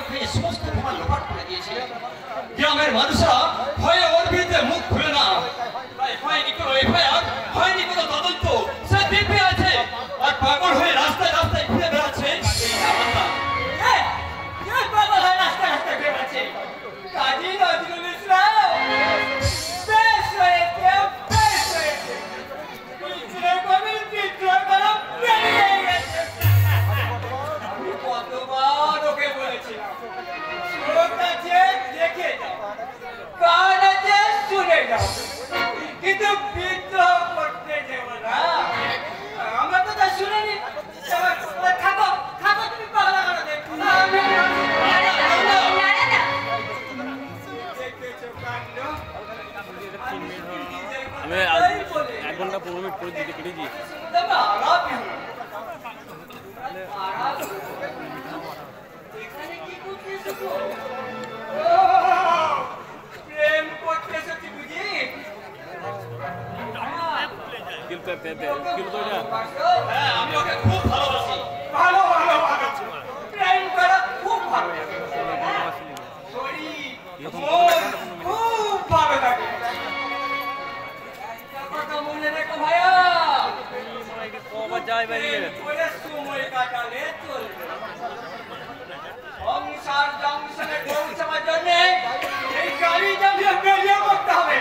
খেয়ে সমস্ত প্রমাণ লোপাট করে দিয়েছে। গ্রামের মানুষরা ভয়ে ওর বিরুদ্ধে মুখ খুলে না। তাই হয়নি কোনো এফআইআর, হয়নি কোনো তদন্ত। সে দিব্যি আছে আর পাগল হয়ে রাস্তায় রাস্তায় ঘুরে বেড়াচ্ছে। পাগল হয়ে রাস্তায় রাস্তায় ঘুরে বেড়াচ্ছে। কাজী নজরুল ইসলাম বেশ হয়েছে, বেশ হয়েছে। বিদ্রোহ কবির বিদ্রোহ করা বেরিয়ে গেছে। আমি কতবার ওকে বলেছিলাম, চোখ আছে দেখে যাও, কান আছে শুনে যাও, কিন্তু বিদ্রোহ করতে দেব না। আমার কথা শুনেনি। থাকো থাকো, তুমি পাগলা করো দেখো। আমি 1 ঘন্টা 15 মিনিট করে দিতে কেটেছি। প্রেম করতে এসেছি বুঝি? হ্যাঁ, আমি ওকে খুব ভালোবাসি। ভালো ভালো ভালো, প্রেম করা খুব ভালো লাগে। শরীর মন খুব ভালো লাগে। একটা কথা মনে রেখো ভাইয়া, প্রেম করে সময় কাটালে চলবে। সংসার জংশনে পৌঁছাবার জন্য এই গাড়ি চালিয়ে বেরিয়ে পড়তে হবে।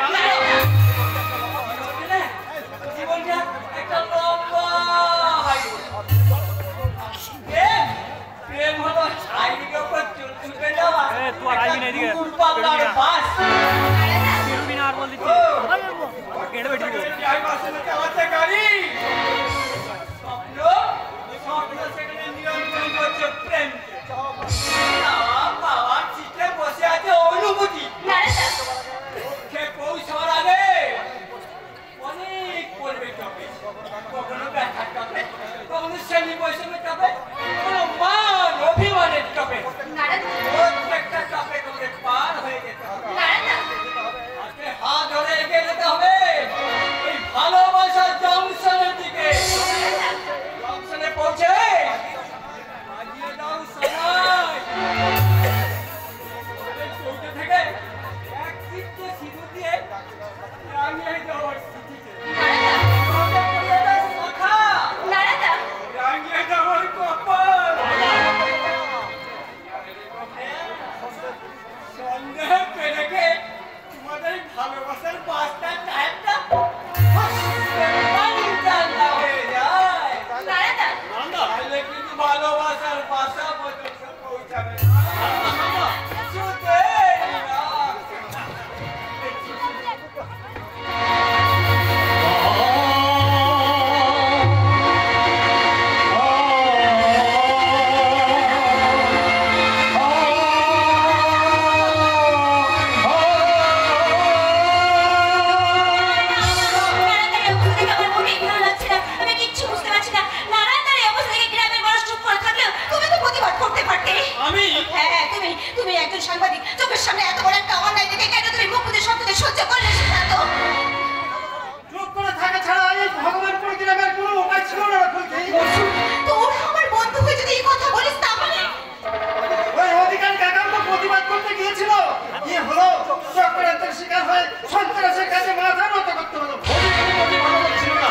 জীবনটা একটা লম্বা প্রেম হলো চারিদিকে উপর চলতে যাওয়া পাল্লার বাস। চালাচ্ছে গাড়ি, স্বপ্ন স্বপ্ন সেখানে নিয়ন্ত্রণ করছে প্রেম। পাওয়ার সিটে বসে আছে অনুভূতি। পৌঁছার আগে অনেক পড়বে টপে, কখনো ব্যথার টপে, কখনো শ্রেণী বৈষম্যের টপে, কখনো মান অভিমানের টপে। প্রত্যেকটা টপে তোমাদের পার হয়ে যেতে হবে। আজকে হাত ধরে এগিয়ে যেতে হবে এই ভালোবাসার জংশনের দিকে। জংশনে পৌঁছে বাজিয়ে দাও সবাই। চৌকে থেকে এক চিত্তে সিঁদুর দিয়ে রাঙিয়ে দেওয়ার স্মৃতিতে শাখা রাঙিয়ে দেওয়ার কপাল। সন্দেহ পেরেকে তোমাদের ভালোবাসার বাসটা টায়ারটা ঠান্ডা হয়ে যায়। তাহলে কিন্তু ভালোবাসার বাসা পর্যন্ত পৌঁছাবে না। তুমি একজন সাংবাদিক, চোখের সামনে এত বড় একটা অন্যায় দেখে কেন তুমি মুখ বুজে শব্দকে সহ্য করলে? সিদ্ধান্ত চুপ করে থাকা ছাড়া এই ভগবান পরিত্রাণের কোনো উপায় ছিল না। তোর আমার বন্ধু হয়ে যদি এই কথা বলিস তাহলে ওই অধিকারী কাকান্ত প্রতিবাদ করতে গিয়েছিল, কি হলো? চক্রান্তের শিকার হয়ে সন্ত্রাসের কাছে মাথা নত করতে হলো। অধিকারী মোটেই ভালো লোক ছিল না।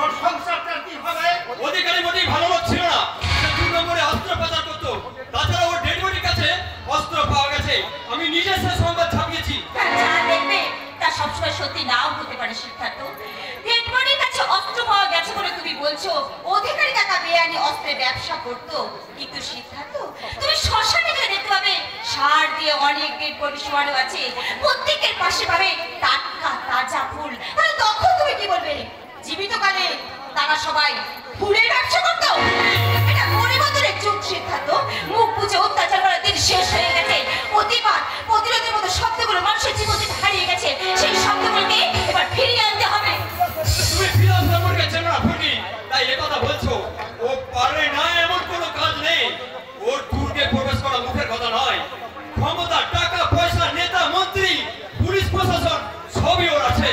ওর সংসারটা কি হবে? অধিকারী মোটেই ভালো লোক ছিল না। সে 2 নম্বরে অস্ত্র পাচার করতো। তাছাড়া ওর ডেড বডির কাছে অস্ত্র পাওয়া গেছে। আমি নিজে সে সংবাদ ছাপিয়েছি। যা দেখবে তা সবসময় সত্যি নাও হতে পারে সিদ্ধান্ত। ডেড বডির কাছে অস্ত্র পাওয়া গেছে বলে তুমি বলছো অধিকারী কাকা বেআইনি অস্ত্রের ব্যবসা করতো, কিন্তু সিদ্ধান্ত তুমি শ্মশানে গিয়ে দেখতে পাবে সার দিয়ে অনেক ডেড বডি শোয়ানো আছে, প্রত্যেকের পাশে পাবে টাটকা তাজা ফুল। তাহলে তখন তুমি কি বলবে? জীবিতকালে তারা সবাই ফুলের ব্যবসা করতো? এটা পরিবর্তনের যুগ সিদ্ধান্ত। মুখ বুঝে অত্যাচার করার দিন শেষ হয়ে গেছে। প্রতিবাদ প্রতিরোধের মতো শব্দগুলো মানুষের জীবন থেকে হারিয়ে গেছে। সেই শব্দগুলোকে এবার ফিরিয়ে আনতে হবে। তুমি ফিরাজ নম্বরকে চেনো না ফুটি, তাই এ কথা বলছো। ও পারে না এমন কোনো কাজ নেই। ওর দুর্গে প্রবেশ করা মুখের কথা নয়। ক্ষমতা, টাকা, পয়সা, নেতা, মন্ত্রী, পুলিশ প্রশাসন সবই ওর আছে।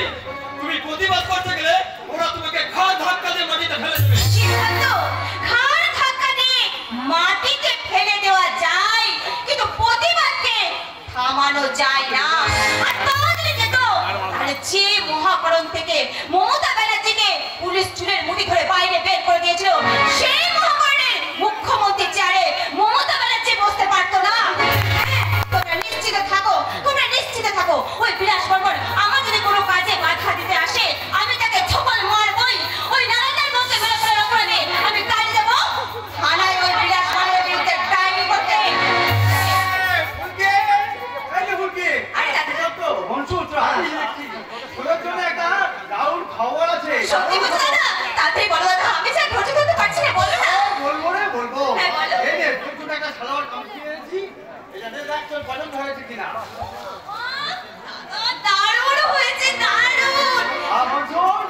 তুমি প্রতিবাদ করতে গেলে ওরা তোমাকে ঘাড় ধাক্কা দিয়ে মাটিতে ফেলে দেবে। সিদ্ধান্ত ঘাড় ধাক্কা দিয়ে মাটিতে ফেলে দেওয়া যায়, কিন্তু কখনো যায় না। আর তা যদি যেত, তাহলে যে মহাকরণ থেকে মমতা ব্যানার্জিকে পুলিশ চুলের মুঠি ধরে বাইরে বের করে দিয়েছিল, সেই মহাকরণের মুখ্যমন্ত্রী চেয়ারে মমতা ব্যানার্জি বসতে পারতো না। তোমরা নিশ্চিত থাকো, ওই বিলাস বর্মন আমার যদি কোনো কাজে বাধা দিতে আসে, আমি তাকে থপল মারবই। ওই নারায়ণের বউকে মেরে ফেলার অপরাধে আমি কাজ দেবো থানায় ওই বিলাস বর্মনের বিরুদ্ধে ডায়েরি করতে। আরে দাদা, সত্যি বলছো দাদা? তাড়াতাড়ি বলো দাদা, আমি যা ধৈর্য ধরতে পারছি না, বলো না। বলবো হ্যাঁ, বলো। এই নে, তুই একটা সালোয়ার কামিজ কিনেছি, এটা নে, দেখ তোর পছন্দ হয়েছে কিনা। দারুণ হয়েছে, দারুণ। আর মনসুর,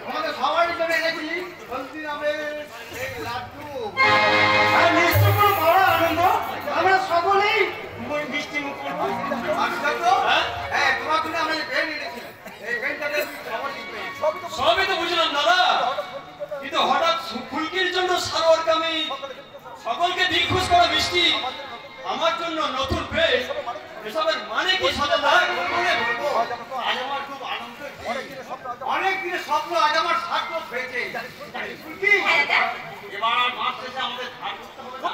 আমাদের সবারই জন্য এনেছি হলদি নামের এক লাড্ডু। আর নিশ্চয় কোনো বড় আনন্দ, আমরা সকলেই মিষ্টি মুখ করবো। আর দেখো, হ্যাঁ, তোমার জন্য আমরা এই পেন এনেছি। এই পেনটাকে সবাই লিখবে। সবই তো বুঝলাম দাদা, কিন্তু হঠাৎ ফুলকির জন্য সালোয়ার কামিজ, সকলকে দিলখুশ করা মিষ্টি, আমার জন্য নতুন ড্রেস, এসবের মানে কি সাদা দাগ? বলবো, আজ আমার খুব আনন্দ হয়েছে। অনেক দিনের স্বপ্ন আজ আমার সার্থক হয়েছে। ফুলকি, হ্যাঁ দাদা। এবার আর মাস শেষে আমাদের ধার করতে হবে না।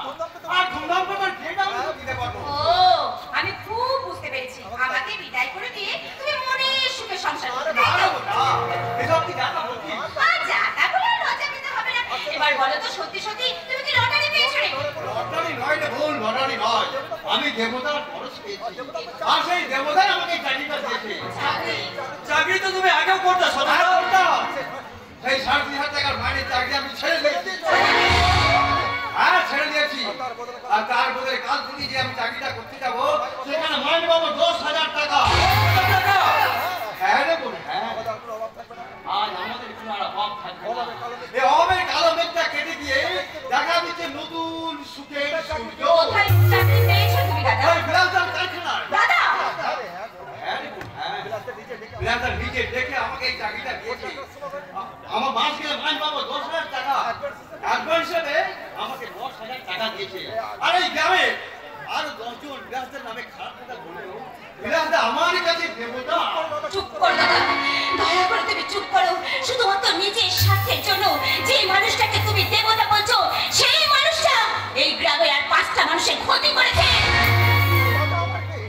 আর ধুমধাম করে ডেট আমি তো দিতে পারবো। ও, আমি খুব বুঝতে পেরেছি। আমাকে বিদায় করে দিয়ে তুমি মনের সুখে সংসার করতে না, তাই তো? না, এসব কি জানা বলছি? আচ্ছা, তা বলে আর লজ্জা পেতে হবে না। এবার বলো তো, সত্যি সত্যি তুমি কি লটারি পেয়েছো রে? লটারি নয় রে বোন, লটারি নয়। আমি দেবতার খরচ পেয়েছি। আর সেই দেবতাই আমাকে চাকরিটা দিয়েছে। চাকরি তো তুমি আগেও করতে আর সদা। কোনটা? সেই 3,500 টাকার মাইনের চাকরি আমি ছেড়ে দিয়েছি। হ্যাঁ, ছেড়ে দিয়েছি। আর তার বদলে কাল থেকে যে আমি চাকরিটা করতে যাবো, সেখানে মাইনে পাবো 10,000 টাকা। হ্যাঁ রে বোন, হ্যাঁ। আজ আমাদের কোনো আর অভাব থাকবে না। এই অভাবের কালো মেঘটা কেটে দিয়ে দেখা দিচ্ছে নতুন সুখের সূর্য। কোথায় চাকরি পেয়েছো তুমি দাদা? ওই বিলাসদার কারখানায়। দাদা! হ্যাঁ রে বোন, হ্যাঁ। বিলাসদার নিজে দেখে আমাকে এই চাকরিটা দিয়েছে। আমার মাস গেলে মাইনে পাবো 10,000 টাকা। অ্যাডভান্স হিসেবে আমাকে 10,000 টাকা দিয়েছে। আর এই গ্রামে আরো 10 জন বিলাসদার নামে খারাপ কথা বললেও বিলাসদা আমার কাছে দেবতা। চুপ করো দাদা, দয়া করে তুমি চুপ করো। শুধুমাত্র নিজের স্বার্থের জন্য যে মানুষটাকে তুমি দেবতা বলছো, সেই মানুষটা এই গ্রামের আর 5টা মানুষের ক্ষতি করেছে।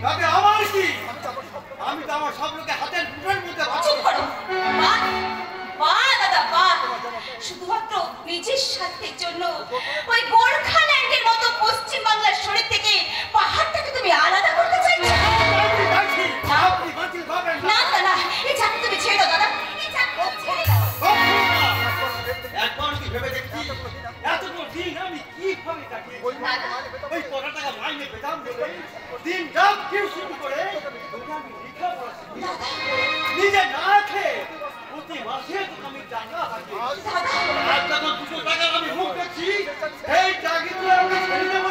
তাতে আমার কি? আমি তো আমার সব লোকে হাতের মুঠোর মধ্যে চুপ করো। বাহ, বাহ দাদা, বাহ। শুধুমাত্র নিজের স্বার্থের জন্য ওই গোর্খাল্যান্ডের মতো পশ্চিম বাংলার শরীর থেকে পাহাড়টাকে তুমি আলাদা করতে চাইছো? আপনি বাঁচিয়ে পাবেন না না না, এই চাকরি তুমি ছেড়ে দাও দাদা, এই চাকরি তুমি ছেড়ে দাও। একবার কি ভেবে দেখছি এতগুলো দিন আমি কিভাবে কাটিয়েছি। ওই 10 টাকা মাইনে পেতাম বলে দিন রাত টিউশন করে আমি লেখাপড়া শিখি। নিজে না খেয়ে প্রতি মাসে আমি টাকা হারিয়েছি। আর যখন 200 টাকা আমি মুখ দেখছি, এই চাকরিগুলো আমি ছেড়ে দেবো।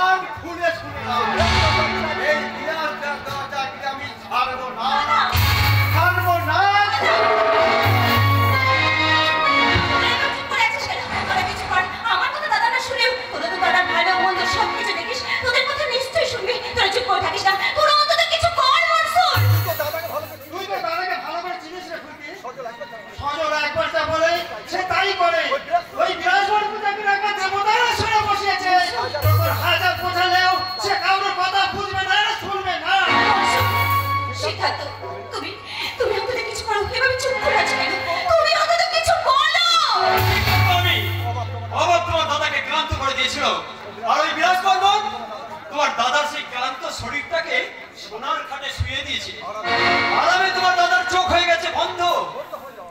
আর খুলে শুনলাম এই বিলাস চাকরি আমি ছাড়বো না, ছাড়বো না। চুপ করে আছিস কেন? তোরা কিছু কর। আমার কথা দাদা না শুনেও তোরা তো দাদার ভালো মন্দ সবকিছু দেখিস, তোদের কথা নিশ্চয়ই শুনবি। তোরা চুপ করে থাকিস না, তোরা অন্তত কিছু কর মনসুর। তুই তো দাদাকে ভালো করে চিনিস রে ফুলকি। সজল একবার যা বলে সে তাই করে। ওই বিলাসবর পূজাকে একবার দেবতার আসনে বসিয়েছে। তোর হাজার বোঝালেও সে কারোর কথা বুঝবে না, শুনবে না। সিদ্ধার্থ, তুমি তুমি অন্তত কিছু করো। এভাবে চুপ করে আছো কেন? তুমি অন্তত কিছু বলো। আমি অবাক তোমার দাদাকে ক্লান্ত করে দিয়েছিল, আর ওই বিলাস বর্মন তোমার দাদার সেই ক্লান্ত শরীরটাকে সোনার খাটে শুয়ে দিয়েছে। আরামে তোমার দাদার চোখ হয়ে গেছে বন্ধ,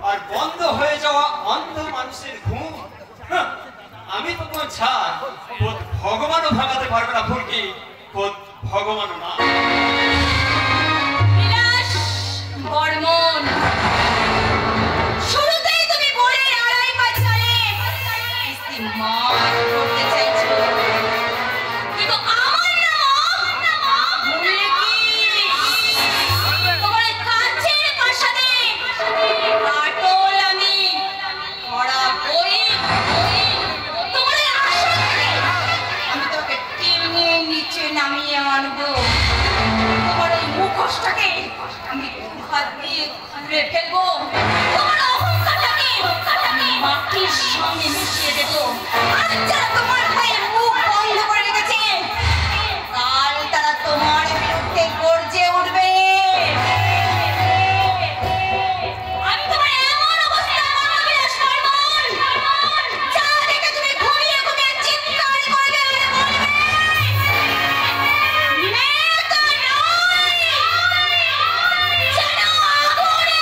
আর বন্ধ হয়ে যাওয়া অন্ধ মানুষের ঘুম। হাহ, আমি তো তোমার ছাড় ভগবানও ভাঙাতে পারবে না ফুলকি, ভগবানও না। বিলাস বর্মন, শুরুতেই তুমি বলে আড়াই পাঁচালে কিস্তি মাফ করতে চাইছো, কিন্তু আমার নাম মুলকি। তোমার কাছের প্রাসাদে কাটল আমি, কড়া বই তোমার আসল আমি তোকে টেনে নিচে নামিয়ে আনবো। রঙে মিশিয়ে দেব। আর যারা তোমার ভয়ে মুখ বন্ধ করে রেখেছে, কাল তারা তোমার বিরুদ্ধে গর্জে উঠবে। আমি তোমার এমন অবস্থা করবো বিলাস বর্মন, যা দেখে তুমি ঘুরিয়ে ঘুরিয়ে চিৎকার করবে আর বলবে, মেয়েটা নয়, যেন আগুনে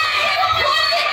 ফুলকি।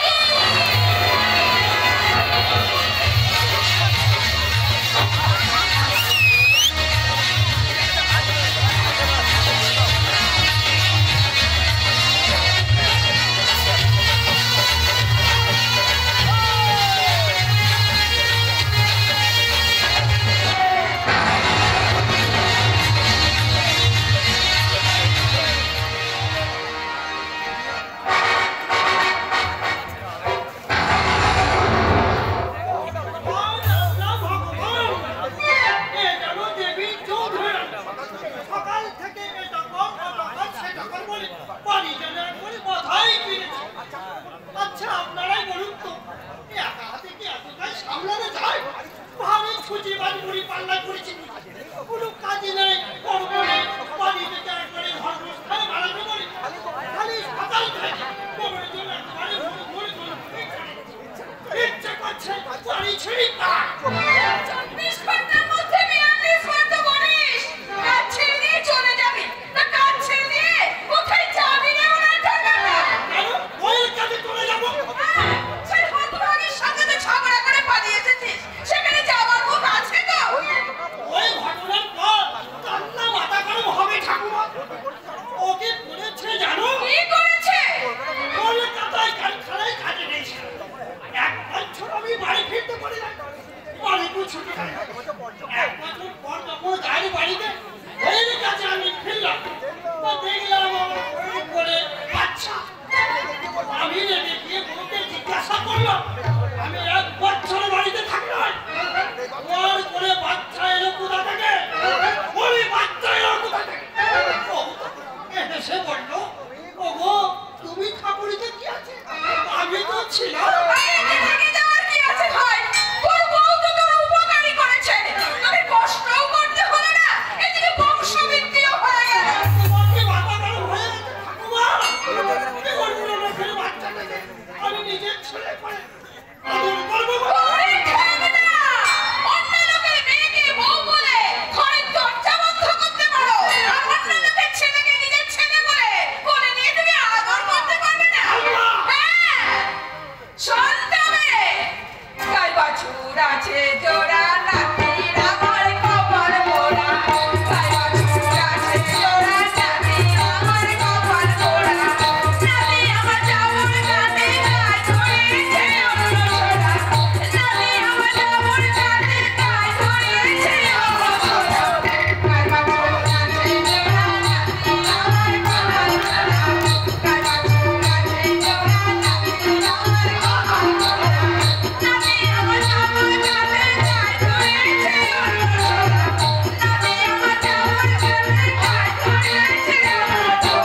আচ্ছা আপনারাই বলুন তো, একা হাতে কি এতটাই সামলানো যায়? ভাবে ছুটি বাড়ি মুড়ি পাল্লা করেছি, কোনো কাজে নেই, কর্ম নেই, বাড়িতে একবারে ধর্মস্থানে বাড়াতে পারি, খালি সকাল থেকে কোমরের জন্য একবারে ঘুরে ঘুরে ইচ্ছে করছে বাড়ি ছেড়ে পায়। 24 ঘন্টার মধ্যে 42 বার তো বলিস, কাজ ছেড়ে দিয়ে চলে যাবি, তা কাজ ছেড়ে দিয়ে কোথায় যাবি রে ওনার ঠাকাটা? কেন ওই কাজে চলে যাবো? সেই হতভাগীর সাথে তো ঝগড়া করে পালিয়ে এসেছিস, সেখানে যাওয়ার মুখ আছে তো? ওই ঘটনার পর কান্না মাথা গরম হবে ঠাকুমা। ওকে করেছে জানো? কি করেছে? কলকাতায় কারখানায় কাজে গেছিল। 1 বছর আমি বাড়ি ফিরতে পারি না, বাড়িতে ছুটি হয়। 1 বছর পর যখন গাড়ি বাড়িতে ওই কাজে আমি ফিরলাম, তো দেখলাম আমার ওই করে বাচ্চা। আমি রেগে গিয়ে বউকে জিজ্ঞাসা করলাম, আমি 1 বছর বাড়িতে থাকলাম, ওর করে বাচ্চা এলো কোথা থেকে? ওই বাচ্চা এলো কোথা থেকে? ও এসে বললো, ওগো তুমি ঠাকুরিতে কি আছে? আমি তো ছিলাম। বাইরে থেকে যাওয়ার কি আছে ভাই? তোর বউ তো তোর উপকারী করেছে, তোকে কষ্টও করতে হলো না, এদিকে বংশবৃদ্ধিও হয়ে গেল। তোমাকে মাথা গরম হয়ে গেছে ঠাকুমা। কি করবো না ফের বাচ্চাটাকে আমি নিজের ছেলে করে আদর করবো বলে। ওরে ঠেকনা! অন্য লোকের মেয়েকে বউ বলে ঘরের দরজা বন্ধ করতে পারো, আর অন্য লোকের ছেলেকে নিজের ছেলে বলে কোলে নিয়ে তুমি আদর করতে পারবে না? হ্যাঁ, শোন তবে, গাই বাছুর আছে জোড়া, নাতির আমার কপাল মোড়া। গাই বাছুর আছে জোড়া, নাতির আমার কপাল মোড়া। নাতি আমার চাউর গাতে গায়ে ধরিয়েছে অন্নসরা। নাতি আমার চাউর গাতে গায়ে ধরিয়েছে অন্নসরা। গাই বাছুর আছে জোড়া, নাতির আমার কপাল মোড়া। গাই বাছুর আছে জোড়া, নাতির আমার কপাল মোড়া। নাতি আমার চাউর গাতে গায়ে ধরিয়েছে অন্নসরা। নাতি আমার চাউর গাতে গায়ে ধরিয়েছে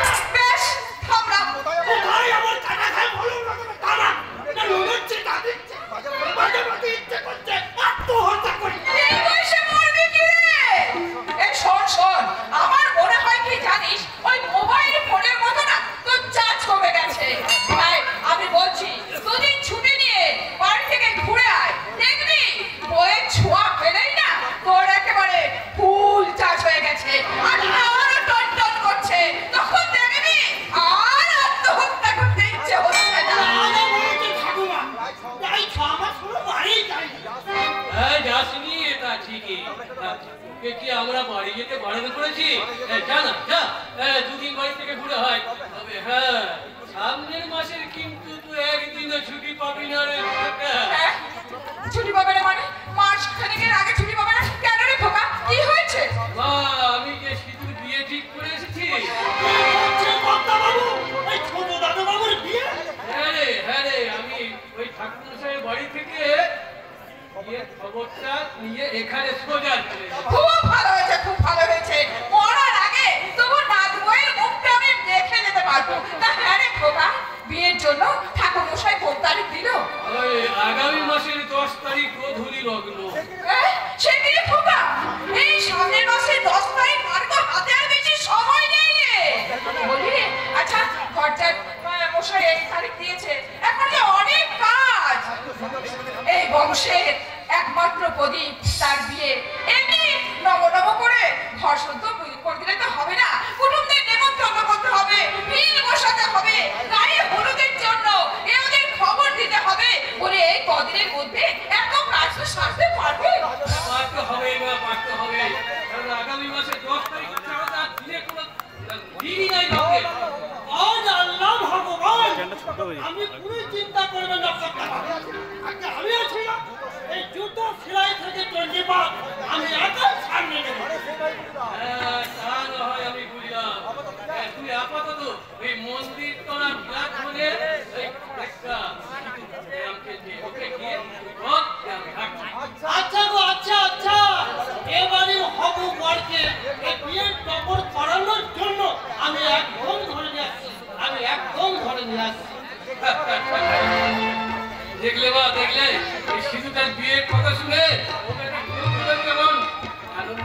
অন্নসরা। কোথায় আমার কাটা খায় বলো না তুমি তারা? না লুড়ছে তা দিচ্ছে, মাঝে মাঝে ইচ্ছে করছে আত্মহত্যা করি। আমার মনে হয় কি জানিস, ওই মোবাইল ফোনের মতো না তোর চার্জ কমে গেছে। তাই আমি বলছি, দুদিন ছুটি নিয়ে বাড়ি থেকে ঘুরে আয়, দেখবি বইয়ের ছোঁয়া পেলেই না তোর একেবারে ফুল চার্জ হয়ে গেছে, আর আরো টন টন করছে। তখন দেখবি আর আত্মহত্যা করতে ইচ্ছে হচ্ছে না। আগে বলেছে ঠাকুমা, তাই 6 মাস হলো বাড়ি যাইনি। হ্যাঁ যাসনি, এটা ঠিকই। তোকে কি আমরা বাড়ি যেতে বারণ করেছি? যা না যা, 2 দিন বাড়ি থেকে ঘুরে হয়। তবে হ্যাঁ, সামনের মাসের কিন্তু তুই 1 দিনও ছুটি পাবি না রে। হ্যাঁ, ছুটি পাবে না মানে? মাস খানেকের আগে ছুটি পাবে না কেন রে খোকা? কি হয়েছে? মা, আমি যে সিঁদুর বিয়ে ঠিক করে এসেছি। হচ্ছে কর্তাবাবু, এই ছোট দাদুবাবুর বিয়ে। হ্যাঁ রে, আমি ওই ঠাকুরমশাইয়ের বাড়ি থেকে বিয়ের খবরটা নিয়ে এখানে সোজা চলে এসেছি। খুব ভালো হয়েছে, খুব ভালো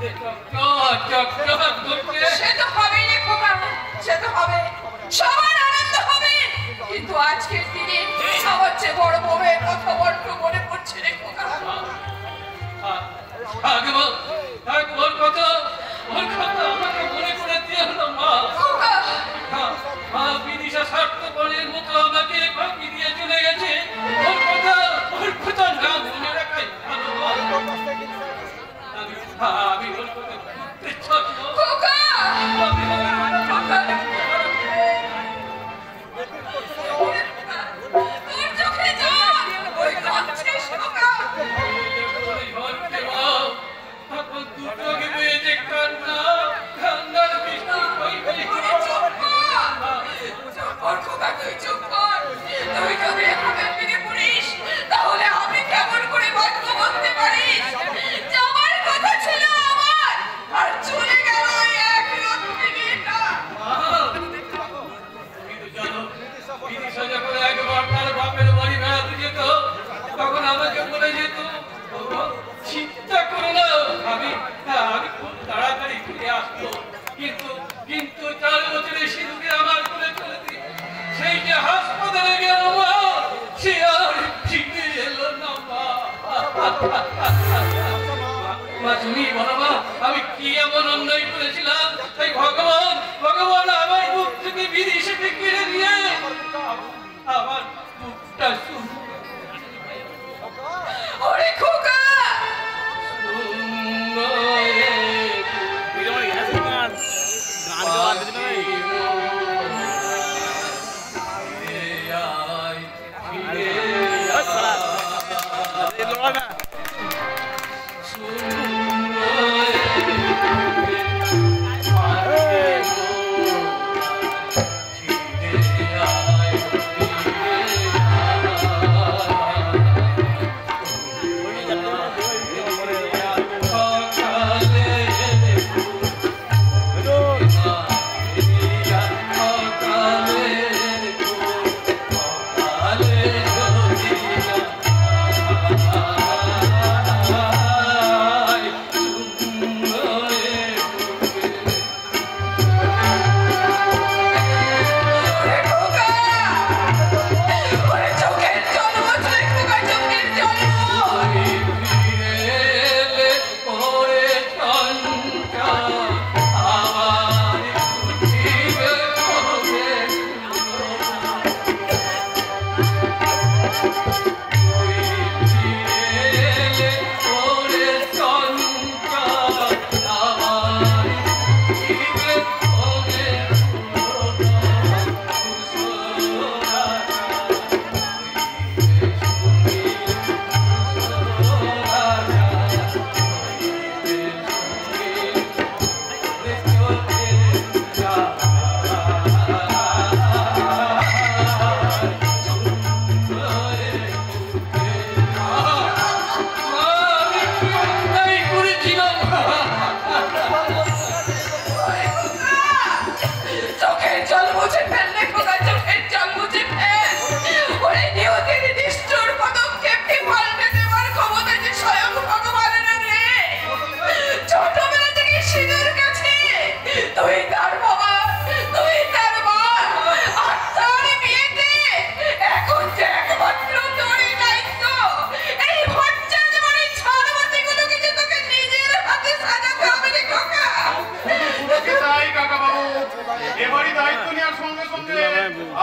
আনন্দে চক করছে। সে তো হবেই রে খোকা, সে তো হবে, সবার আনন্দ হবে। কিন্তু আজকের দিনে সবার চেয়ে বড় বউয়ের কথা বড্ড মনে পড়ছে রে খোকা। ওর কথা আমাকে মনে করে দিয়ে হলো মা। খোকা মা বিদিশা স্বার্থপরের মতো আমাকে ফাঁকি দিয়ে চলে গেছে। ওর কথা না মনে রাখাই ভালো। আমি ওর কথা ভুলতে চাই না। খোকা তোর চোখে জল, ওই কাঁদছিস খোকা। তাহলে আমি কেমন করে বাক্য বলতে পারি? যাবার কথা ছিল আমার, আর চলে গেল এক রাত্রি মেয়েটা। যখন একবার তার বাপের বাড়ি বেড়াতে যেত তখন আমাকে বলে যেত, চিন্তা করো না, আমি খুব তাড়াতাড়ি ফিরে আসবো। কিন্তু 4 বছরের শিশুকে আমার করে চলে দিয়ে সেই যে হাসপাতালে গেল মা, সে আর ফিরে এলো না মা। তুমি বলো মা, আমি কি এমন অন্যায় করেছিলাম তাই ভগবান আমার মুখ থেকে বিদেশে কেড়ে নিয়ে আমার মুখটা শুরু। ওরে খোকা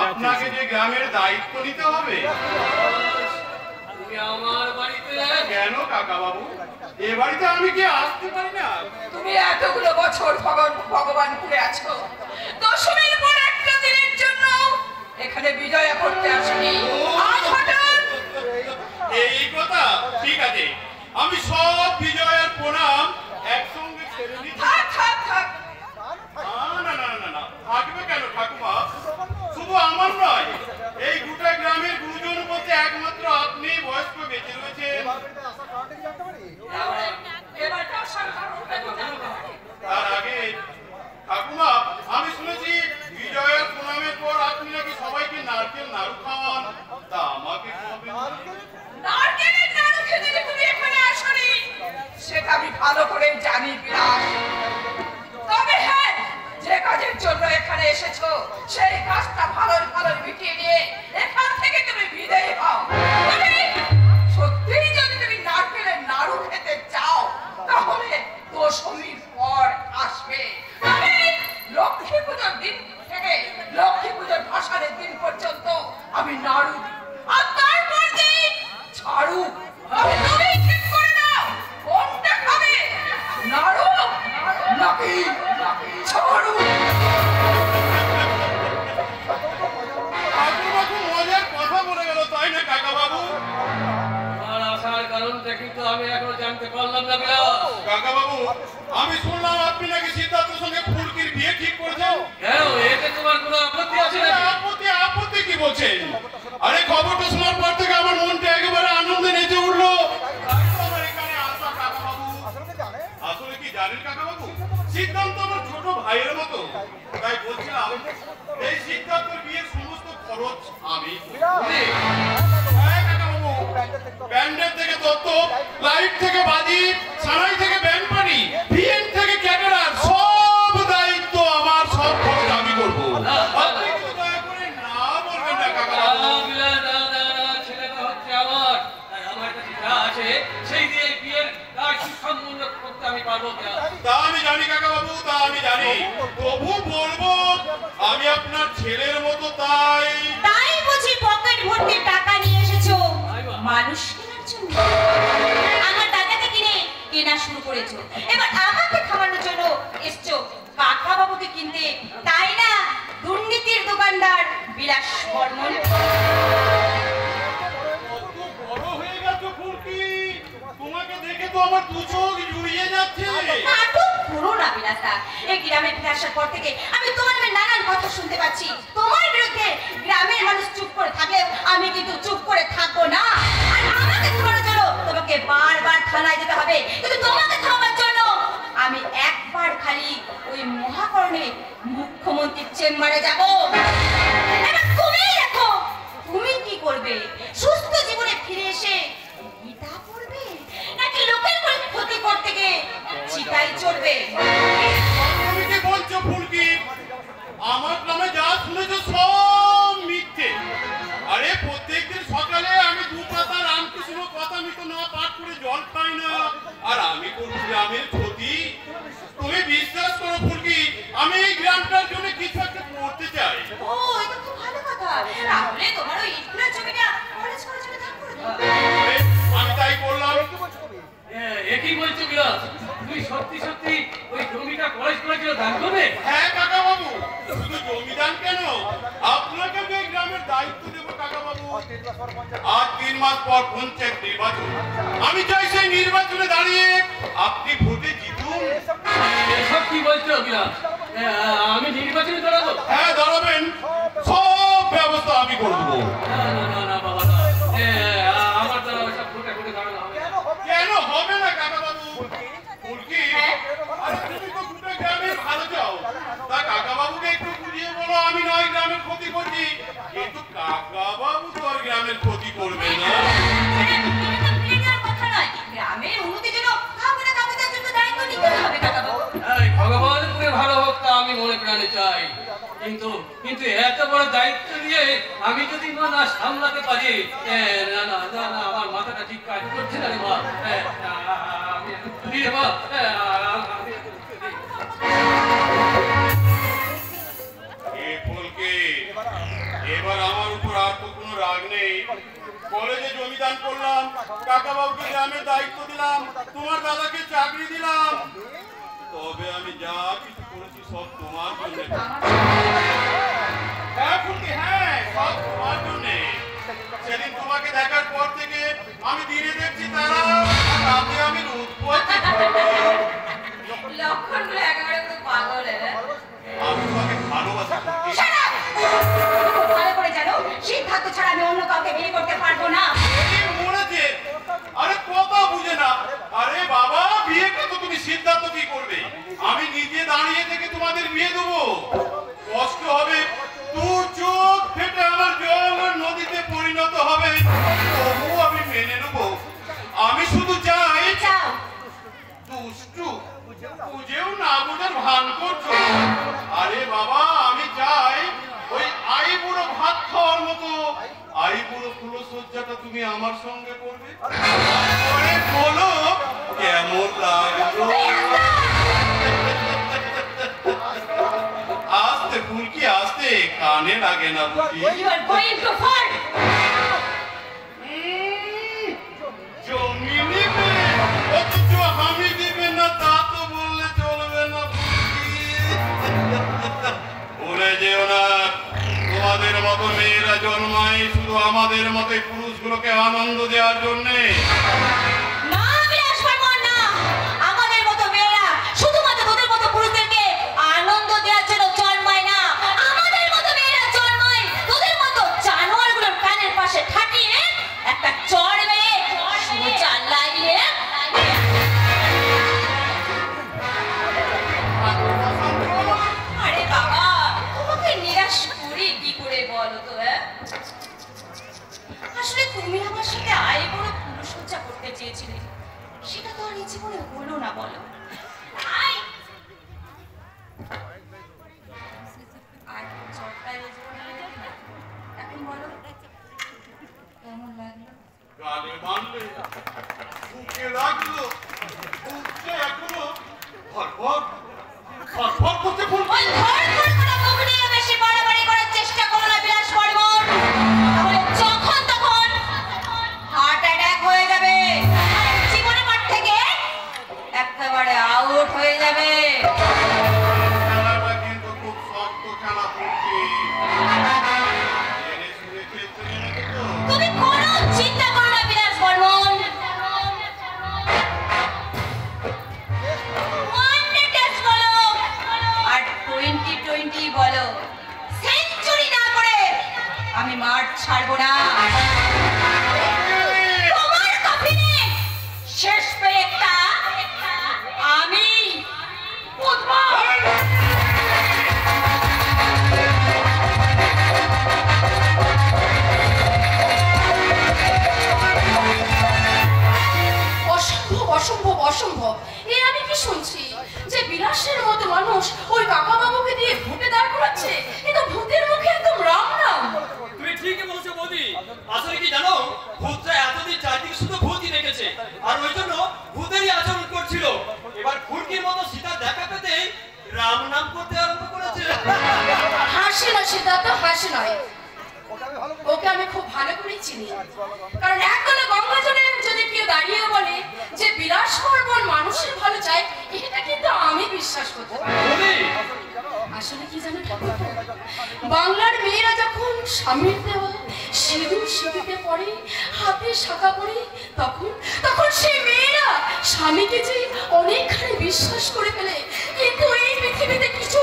আপনাকে যে গ্রামের দায়িত্ব নিতে হবে। তুমি আমার বাড়িতে কেন কাকা বাবু, এ বাড়িতে আমি কি আসতে পারি না? তুমি এতগুলো বছর ভগবানপুরে আছো, দশমীর পর একটা দিনের জন্য এখানে বিজয়া করতে আসনি। আজ হঠাৎ এই কথা, ঠিক আছে, আমি সব বিজয়ের প্রণাম একসঙ্গে ছেড়ে দিচ্ছি। থাক থাক থাক, না না না না, থাকবে কেন ঠাকুমা? শুধু আমার নয়, এই গোটা গ্রামের গুরুজন বলতে একমাত্র আপনি বয়স্ক বেঁচে রয়েছেন। তার আগে ঠাকুমা, আমি শুনেছি বিজয়ের প্রণামের পর আপনি নাকি সবাইকে নারকেল নাড়ু খাওয়ান, তা আমাকে খাওয়াবেন? নারকেলের নাড়ু খেতে যে তুমি এখানে আসনি সেটা আমি ভালো করে জানি বিলাস। তবে হ্যাঁ, যে কাজের জন্য এখানে এসেছো সেই কাজটা ভালো মিটিয়ে নিয়ে এখান থেকে তুমি বিদায় হও। সত্যিই যদি তুমি নারকেলের নাড়ু খেতে চাও তাহলে দশমীর পর আসবে। তবে লক্ষ্মী পুজোর দিন থেকে লক্ষ্মী পুজোর ভাসানের দিন পর্যন্ত আমি নাড়ু দিই, আর তারপর দিই ঝাড়ু। তুমি ঠিক করে নাও কোনটা খাবে, নাড়ু নাকি ঝাড়ু? মজার কথা বলে গেল তাই না কাকা বাবু? আর আসার কারণটা কিন্তু আমি এখনো জানতে পারলাম না বিলাস। কাকা বাবু, আমি শুনলাম আপনি নাকি সিদ্ধার্থের সঙ্গে ফুলকির বিয়ে ঠিক করেছেন। কেন, এতে তোমার কোনো আপত্তি আছে নাকি? আপত্তি কি বলছেন? আরে খবরটা শোনার পর থেকে আমার মনটা একেবারে আনন্দে নেচে উঠলো। আমার এখানে আসা কাকা বাবু, আসলে কি জানেন কাকা বাবু, সিদ্ধান্ত আমার ছোট ভাইয়ের মতো। তাই বলছিলাম এই সিদ্ধার্থের বিয়ের সমস্ত খরচ আমি। হ্যাঁ কাকা বাবু, ব্যান্ডের থেকে তত্ত্ব, লাইট থেকে বাজি, সানাই থেকে ব্যান্ড পার্টি, বিয়ের থেকে ক্যামেরার সব দায়িত্ব আমার, সব খরচ আমি করবো। আপনি কিন্তু দয়া করে না বলবেন না কাকা বাবু। ছেলেটা হচ্ছে আমার, তাই আমার কাছে যা আছে সেই দিয়ে বিয়ের কাজ সুসম্পন্ন করতে আমি পারবো। তা আমি জানি কাকা বাবু, তা আমি জানি, তবু বলবো আমি আপনার ছেলের মতো। তাই বুঝি পকেট ভর্তি টাকা নিয়ে এসেছো মানুষ কেনার জন্য? আমার দাদাকে কেনা শুরু করেছো, এবার আমাকে খাওয়ানোর জন্য এসছো কাকা বাবুকে কিনতে, তাই না? দুর্নীতির দোকানদার বিলাস বর্মন। কত বড় হয়ে গেছো ফুলকি, তোমাকে দেখে তো আমার দু চোখ জুড়িয়ে যাচ্ছে। নাটক পুরো না বিলাসা, এই গ্রামে ফিরে আসার পর থেকে আমি তোমার নানান কথা শুনতে পাচ্ছি। তোমার বিরুদ্ধে গ্রামের মানুষ চুপ করে থাকলেও আমি কিন্তু চুপ করে থাকবো না। আর আমাকে থামানোর জন্য তোমাকে বারবার থানায় যেতে হবে, কিন্তু তোমাকে থামানোর জন্য আমি একবার খালি ওই মহাকরণে মুখ্যমন্ত্রীর চেম্বারে যাব। এবার তুমি দেখো তুমি কি করবে। সুস্থ জীবনে ফিরে এসে গীতা পড়বে নাকি লোকের করে ক্ষতি করতে গিয়ে চিতাই চড়বে? তুমি কি বলছো ফুলকি? আমার নামে যা শুনেছো সব মিথ্যে। আরে প্রত্যেকদিন সকালে আমি দু পাতা রামকৃষ্ণ কথা মিতো না পাঠ করে জল খাই না, আর আমি করবো গ্রামের ক্ষতি? তুমি বিশ্বাস করো ফুলকি, আমি এই গ্রামটার জন্য কিছু একটা করতে চাই। ও, এটা খুব ভালো কথা। তাহলে তোমার ওই ইটগুলোর জমিটা খরচ করে জন্য দান করে দাও। আমি তাই করলাম। একই বলছো বিলাস, তুমি সত্যি সত্যি ওই জমিটা খরচ করেছিল দান করবে? হ্যাঁ কাকা বাবু, শুধু জমিদান কেন, আপনাকে যে গ্রামের দায়িত্ব দেবো কাকা বাবু। আজ 3 মাস পর পঞ্চায়েত নির্বাচন, আমি চাই সেই নির্বাচনে দাঁড়িয়ে আপনি ভোটে জিতুন। এসব কি বলছো বিলাস? আমি নির্বাচনে দাঁড়াবো? হ্যাঁ দাঁড়াবেন, সব ব্যবস্থা আমি করে দেবো। না বাবা, আমার দ্বারা ওইসব ভোটে দাঁড়ানো হবে না। কেন হবে না কাকা বাবু? ফুলকি, আরে তুমি তো দুটো গ্রামের ভালো চাও, তা কাকা বাবুকে একটু বুঝিয়ে বলো আমি নয় গ্রামের ক্ষতি করছি, কিন্তু কাকা বাবু তো আর গ্রামের ক্ষতি করবে না। গ্রামের উন্নতির জন্য কাউকে না কাউকে তার জন্য দায়িত্ব নিতে হবে কাকা বাবু। ভগবান পুরে ভালো হোক তা আমি মনে প্রাণে চাই, কিন্তু এত বড় দায়িত্ব দিয়ে আমি যদি না সামলাতে পারি, না আমার মাথাটা ঠিক কাজ করছে না রে মা। আমি মা এবার আমার উপর আর তো কোনো রাগ নেই। কলেজে জমিদান করলাম, কাকা বাবুকে গ্রামের দায়িত্ব দিলাম, তোমার দাদাকে চাকরি দিলাম, তবে আমি যা কিছু করেছি সব তোমার জন্য। হ্যাঁ ফুলকি, হ্যাঁ সব তোমার জন্য। সেদিন তোমাকে দেখার পর থেকে আমি দিনে দেখছি তারা, রাতে আমি রোদ পোহাচ্ছি। লক্ষণগুলো একেবারে পুরো পাগল। আমি তোমাকে ভালোবাসি ফুলকি। ভালো করে জানো সিদ্ধার্থ ছাড়া আমি অন্য কাউকে বিয়ে করতে পারবো না। মরেছে, আরে কথা বুঝে না। আরে বাবা, বিয়েটা তো তুমি সিদ্ধার্থ কি করবে, আমি নিজে দাঁড়িয়ে থেকে তোমাদের বিয়ে দেবো। কষ্ট হবে, দু চোখ ফেটে আমার জল নদীতে পরিণত হবে, তবুও আমি মেনে নেবো। আমি শুধু চাই চাও দুষ্ট দুষ্টু, বুঝেও না বুঝার ভান করছো। আরে বাবা, আমি চাই ওই আইবুড়ো ভাত খাওয়ার মতো আইবুড়ো ফুলসজ্জাটা তুমি আমার সঙ্গে করবে। আরে বলো কেমন লাগলো? আস্তে ফুলকি আস্তে, কানে লাগে না বুঝি? You are going to fall. জমি নিবে অথচ আমি দিবে না, তা তো বললে চলবে না বুঝি? ভুলে যেও না, তোমাদের মতো মেয়েরা জন্মায় শুধু আমাদের মতো পুরুষগুলোকে আনন্দ দেওয়ার জন্যে। না বিলাস বর্মন, না, আমাদের মতো মেয়েরা শুধুমাত্র তোদের মতো পুরুষদেরকে আনন্দ দেওয়ার জন্য জন্মায় না। আমাদের মতো মেয়েরা জন্মায় তোদের মতো জানোয়ারগুলোর কানের পাশে ঠাটিয়ে একটা চড় মেয়ে সোজা লাইলে। আরে বাবা, তোমাকে নিরাশ করি কি করে বলো তো? আসলে তুমি আমার সাথে আইবুড়ো ফুলসজ্জা করতে চেয়েছিলে, সেটা তো আর এই জীবনে হলো না বলো। তাই আর চটকায় এই জীবনে এখন বলো কেমন লাগলো? গালে মানলে, বুকে লাগলো, বুকটা এখনো ফরফর ফরফর করতে ফুলকি। ওই ধরফর করা মুখ নিয়ে বেশি বাড়াবাড়ি করার চেষ্টা করো না বিলাস বর্মন, তাহলে যখন তখন হার্ট অ্যাটাক হয়ে যাবে, জীবনের মাঠ থেকে একেবারে আউট হয়ে যাবে। খেলাটা কিন্তু খুব শক্ত খেলা ফুলকি। জেনে শুনে খেলতে নেমেছো তো? তুমি কোনো চিন্তা করো না বিলাস বর্মন, ওয়ানডে টেস্ট বলো আর 2020 বলো, সেঞ্চুরি না করে আমি মাঠ ছাড়বো না। তোমার কফিনে শেষ পেরেকটা আমি উঠবো। অসম্ভব অসম্ভব অসম্ভব, এ আমি কি শুনছি যে বিলাসের মতো মানুষ ওই কাকা বাবুকে দিয়ে ভূতে দাঁড় করাচ্ছে? এ তো ভূতের মুখে একদম রাম নাম। তুমি ঠিকই বলছো বৌদি। আসলে কি জানো, ভূতটা এতদিন চারদিকে শুধু ভূতই দেখেছে, আর ওই জন্য ভূতেরই আচরণ করছিল। এবার ফুলকির মতো সীতা দেখা পেতেই রাম নাম করতে আরম্ভ করেছে। হাসি না সিদ্ধার্থ, হাসি নয়, ওকে আমি খুব ভালো করে চিনি। কারণ এক গলা গঙ্গা জলে যদি কেউ দাঁড়িয়ে বলে যে বিলাস বর্মন মানুষের ভালো চায়, এটা কিন্তু আমি বিশ্বাস করতে পারি। বৌদি, আসলে কি জানো, বাংলার মেয়েরা যখন স্বামীর দেওয়া সিঁদুর সিঁথিতে পড়ে, হাতে শাখা পড়ে, তখন তখন সেই মেয়েরা স্বামীকে যে অনেকখানি বিশ্বাস করে ফেলে। কিন্তু এই পৃথিবীতে কিছু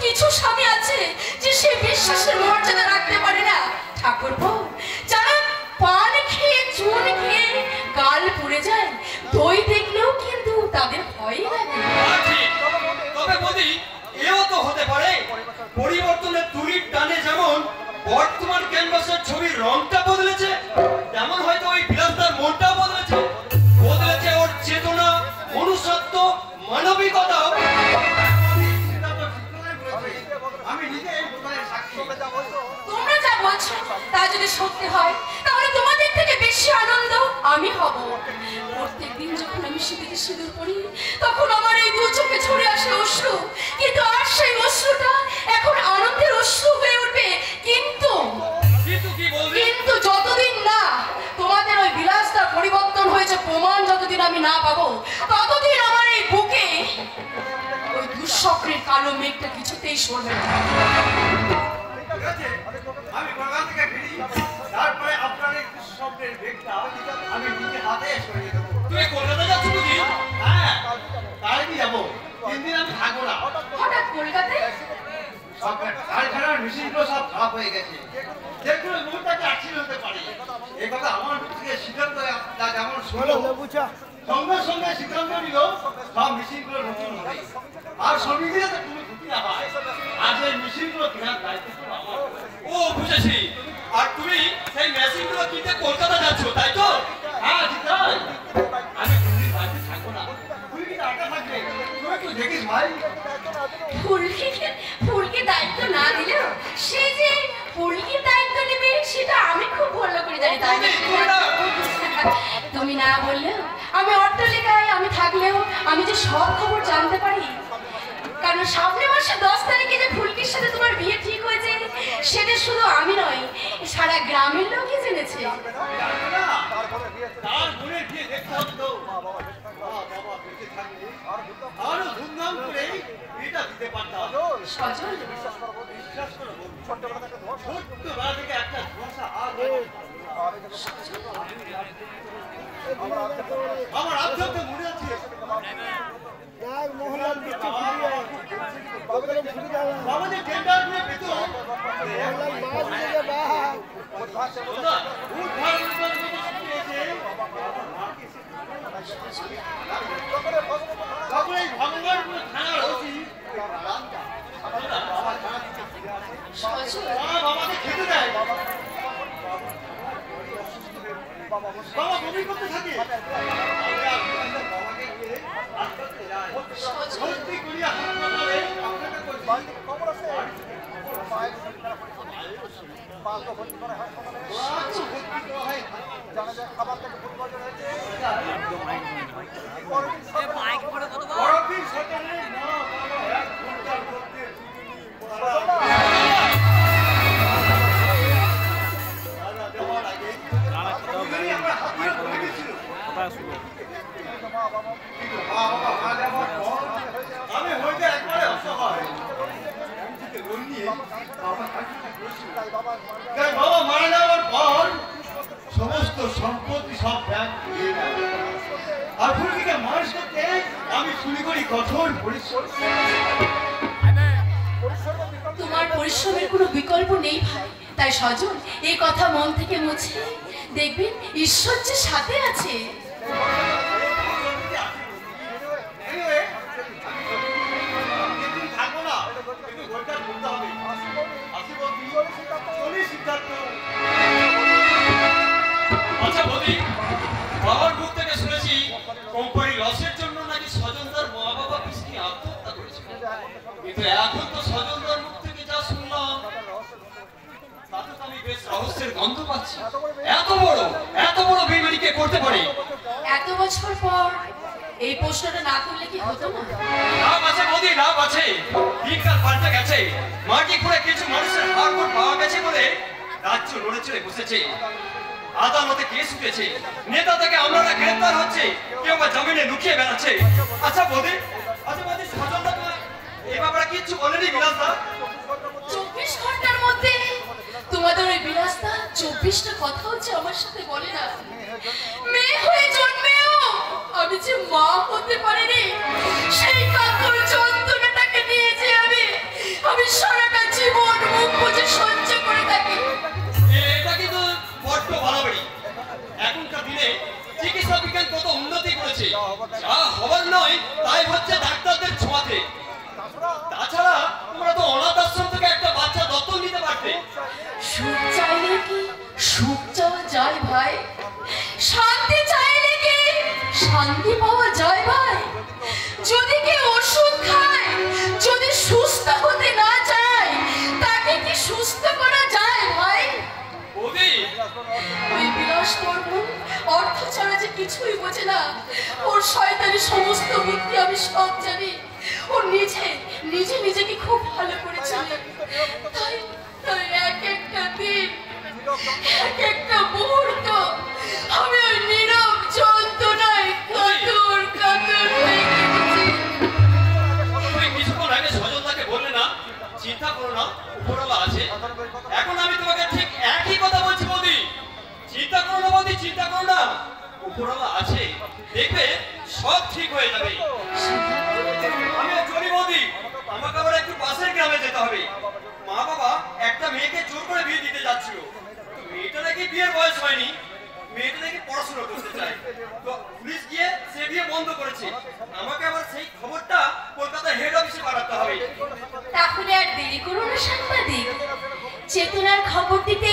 কিছু স্বামী আছে যে সে বিশ্বাসের মর্যাদা রাখতে পারে না। ঠাকুরপো, যারা পান খেয়ে চুন খেয়ে গাল পুড়ে যায়, দই দেখলেও কিন্তু তাদের ভয় লাগে। ঠিক। তবে বৌদি, এও তো হতে পারে পরিবর্তনের তুলির টানে যেমন বর্তমান ক্যানভাসের ছবির রংটা বদলেছে, তেমন হয়তো ওই বিলাসদার মনটাও বদলেছে, বদলেছে ওর চেতনা, মনুষ্যত্ব, মানবিকতাও। আমি নিজে এই বোধহয় সাক্ষী। তোমরা যা বলছো তা যদি সত্যি হয়, তাহলে তোমাদের থেকে বেশি আনন্দ আমি হব। প্রত্যেকদিন যখন আমি সিঁদুরে সিঁদুর পড়ি, তখন আমার এই দু চোখে ঝরে আসে অশ্রু, কিন্তু আর সেই অশ্রুটা এখন আনন্দের অশ্রু হয়ে উঠবে। কিন্তু কিন্তু কি বলবি? কিন্তু যতদিন না তোমাদের ওই বিলাসটা পরিবর্তন হয়েছে প্রমাণ যতদিন আমি না পাবো, ততদিন আমার এই বুকে ওই দুঃস্বপ্নের কালো মেঘটা কিছুতেই সরবে না। ঠিক আছে, আমি কলকাতা থেকে ফিরি, তারপরে আপনার এই দুঃস্বপ্নের বেগটা আমি নিজে হাতে সরিয়ে দেবো। তুমি কলকাতা যাচ্ছ বুঝি? হ্যাঁ, তাই কি যাবো, 3 দিন আমি থাকবো না। হঠাৎ কলকাতায়? সব কারখানার মেশিনগুলো সব খারাপ হয়ে গেছে, দেখুন মুহূর্তে অ্যাক্সিডেন্ট হতে পারে। এই কথা আমার মুখ থেকে সিদ্ধান্ত যেমন শুনলো, সঙ্গে সঙ্গে সিদ্ধান্ত নিল সব মেশিনগুলো নতুন হবে, আর শ্রমিকদের তো কোনো ক্ষতি না হয়। আজ এই মেশিনগুলো কেনার দায়িত্ব ছিল আমার। ও বুঝেছি। আর তুমি সেই মেশিনগুলো কিনতে কলকাতা যাচ্ছ, তাই তো? হ্যাঁ, ঠিক তাই। আমি 2 দিন বাড়িতে থাকবো না, তুমি কি টাকা থাকবে? একটু দেখিস ভাই। ফুলকে দায়িত্ব না দিলেও সে যে ফুলকির দায়িত্ব নেবে সেটা আমি খুব ভালো করে জানি। তুমি না বললেও আমি অট্টালিকায় আমি থাকলেও আমি যে সব খবর জানতে পারি। কারণ সামনের মাসে 10 তারিখে যে ফুলকির সাথে তোমার বিয়ে ঠিক হয়েছে সেটা শুধু আমি নয়, সারা গ্রামের লোকই জেনেছে। তার বোনের বিয়ে দেখতে হবে তো। আরো ধুমধাম করে বিয়েটা দিতে পারতাম। সজল বিশ্বাস করো, ছোট্টবেলা থেকে একটা ধোঁয়াশা আমার আত্মাতে মনে আছে। বাবা যে টেন্ডার নিয়ে পেত ভগবান থানার হচ্ছি বাবাকে খেতে দেয়। বাবা বমি করতে থাকে। সত্যি করিয়া হাসপাতালে খবর আছে। জানা যায় খাবার থেকে ফুড পয়জন হয়েছে। আমি হইতে একবারে অসহায়। বাবা মারা যাওয়ার পর সমস্ত সম্পত্তি সব ব্যাংক আর ফুলকিকে মানুষ করতে আমি চুরি করি কঠোর পরিশ্রম। তোমার পরিশ্রমের কোনো বিকল্প নেই ভাই। তাই সজল এই কথা মন থেকে মুছে দেখবেন ঈশ্বর যে সাথে আছে। আচ্ছা বৌদি, বাবার মুখ থেকে শুনেছি কোম্পানি লসের জন্য নাকি সজলদার মা বাবা পিসকি আত্মহত্যা করেছে। কিন্তু এখন তো সজলদার মুখ থেকে যা শুনলাম তাতে তো আমি বেশ রহস্যের গন্ধ পাচ্ছি। এত বড় বেইমানি কে করতে পারে? এত বছর পর এই প্রশ্নটা না করলে কি হতো না? নাম আছে বৌদি, নাম আছে। দিনকাল পাল্টে গেছে। মাটি খুঁড়ে কিছু মানুষের হাড় পাওয়া গেছে বলে রাজ্য লড়ে চড়ে বসেছে। আদালতে কেস উঠেছে, নেতা থেকে আমরা গ্রেফতার হচ্ছে, কেউ বা জমিনে লুকিয়ে বেড়াচ্ছে। আচ্ছা বৌদি, সজলদা এই ব্যাপারে কিচ্ছু বলেনি বিলাসদা? 24 ঘন্টার মধ্যে তোমাদের ওই বিলাসদা 24টা কথা হচ্ছে আমার সাথে বলে না। মেয়ে হয়ে জন্মেও আমি যে মা হতে পারিনি, সেই কাতর যন্ত্রণাটাকে নিয়ে যে আমি সারাটা জীবন মুখ বুজে সহ্য করে থাকি। এটা কিন্তু বড্ড বাড়াবাড়ি। এখনকার দিনে চিকিৎসা বিজ্ঞান কত উন্নতি করেছে, যা হবার নয় তাই হচ্ছে ডাক্তারদের ছোঁয়াতে। তাছাড়া তোমরা তো অনাথ আশ্রম থেকে একটা বাচ্চা দত্তক নিতে পারতে। সুখ চাইলে কি সুখ চাওয়া যায় ভাই? শান্তি চাইলে কি শান্তি পাওয়া যায় ভাই? যদি কেউ ওষুধ খায়, যদি সুস্থ হতে না চায়, তাকে কি সুস্থ করা যায় ভাই? বৌদি, ওই বিলাস করবো অর্থ ছাড়া যে কিছুই বোঝে না। ওর শয়তানি সমস্ত বুদ্ধি আমি সব জানি। ও নিজেকে খুব ভালো করে জানে। তাই এক একটা দিন, এক একটা মুহূর্ত আমি ওই নীরব যন্ত্রণায় কাতর হয়ে গেছি। তুমি কিছুক্ষণ আগে সজলদাকে বললে না চিন্তা করো না, উপরওয়ালা আছে। এখন আমি তোমাকে ঠিক একই কথা বলছি বৌদি, চিন্তা করো না বৌদি, চিন্তা করো না, উপরওয়ালা আছে, দেখবে সব ঠিক হয়ে যাবে। আমি চলি বৌদি, আমাকে আবার একটু পাশের গ্রামে যেতে হবে। মা বাবা একটা মেয়েকে জোর করে বিয়ে দিতে যাচ্ছিল। মেয়েটা নাকি বিয়ের বয়স হয়নি, মেয়েটা নাকি পড়াশোনা করতে চায়। তো পুলিশ গিয়ে সে বিয়ে বন্ধ করেছে। আমাকে আবার সেই খবরটা কলকাতা হেড অফিসে পাঠাতে হবে। তাহলে আর দেরি করো না সাংবাদিক, চেতনার খবর দিতে